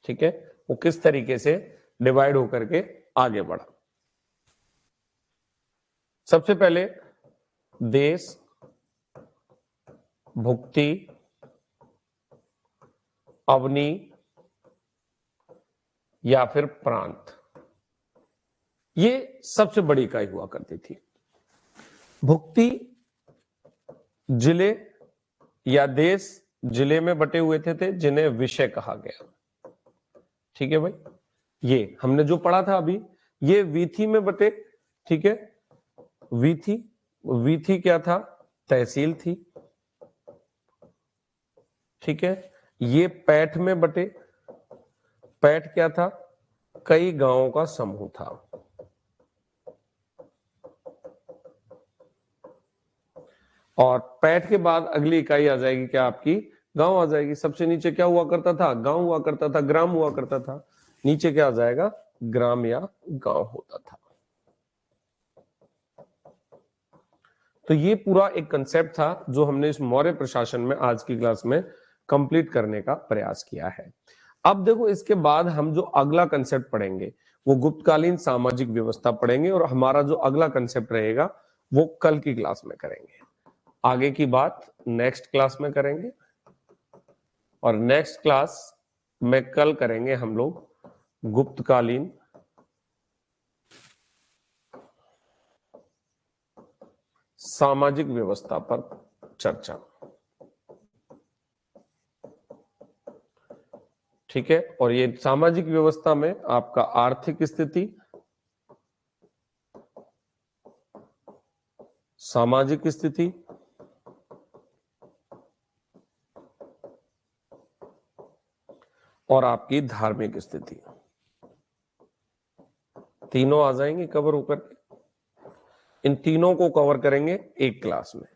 Speaker 1: ठीक है, वो किस तरीके से डिवाइड होकर के आगे बढ़ा। सबसे पहले देश, भुक्ति, अवनी या फिर प्रांत, ये सबसे बड़ी इकाई हुआ करती थी। भुक्ति जिले या देश जिले में बटे हुए थे जिन्हें विषय कहा गया। ठीक है भाई, ये हमने जो पढ़ा था अभी, ये वीथी में बटे। ठीक है, वीथी, वीथी क्या था, तहसील थी। ठीक है, ये पैठ में बटे। पैठ क्या था, कई गांवों का समूह था। और पैठ के बाद अगली इकाई आ जाएगी क्या, आपकी गांव आ जाएगी। सबसे नीचे क्या हुआ करता था, गांव हुआ करता था, ग्राम हुआ करता था। नीचे क्या आ जाएगा, ग्राम या गांव होता था। तो ये पूरा एक कंसेप्ट था जो हमने इस मौर्य प्रशासन में आज की क्लास में कंप्लीट करने का प्रयास किया है। अब देखो, इसके बाद हम जो अगला कंसेप्ट पढ़ेंगे वो गुप्तकालीन सामाजिक व्यवस्था पढ़ेंगे, और हमारा जो अगला कंसेप्ट रहेगा वो कल की क्लास में करेंगे। आगे की बात नेक्स्ट क्लास में करेंगे, और नेक्स्ट क्लास में कल करेंगे हम लोग गुप्तकालीन सामाजिक व्यवस्था पर चर्चा। ठीक है, और ये सामाजिक व्यवस्था में आपका आर्थिक स्थिति, सामाजिक स्थिति, और आपकी धार्मिक स्थिति, तीनों आ जाएंगे कवर होकर के। इन तीनों को कवर करेंगे एक क्लास में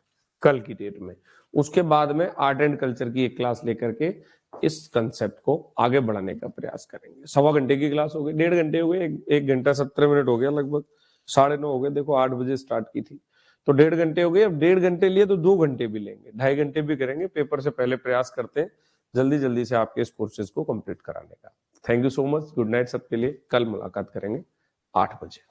Speaker 1: कल की डेट में। उसके बाद में आर्ट एंड कल्चर की एक क्लास लेकर के इस कंसेप्ट को आगे बढ़ाने का प्रयास करेंगे। 1.25 घंटे की क्लास हो गई, 1.5 घंटे हो गए, 1 घंटा 17 मिनट हो गया लगभग, 9:30 हो गए। देखो 8 बजे स्टार्ट की थी तो 1.5 घंटे हो गए। अब 1.5 घंटे लिए तो 2 घंटे भी लेंगे, 2.5 घंटे भी करेंगे। पेपर से पहले प्रयास करते हैं जल्दी जल्दी से आपके इस कोर्सेज को कंप्लीट कराने का। Thank you so much, good night सबके लिए। कल मुलाकात करेंगे 8 बजे।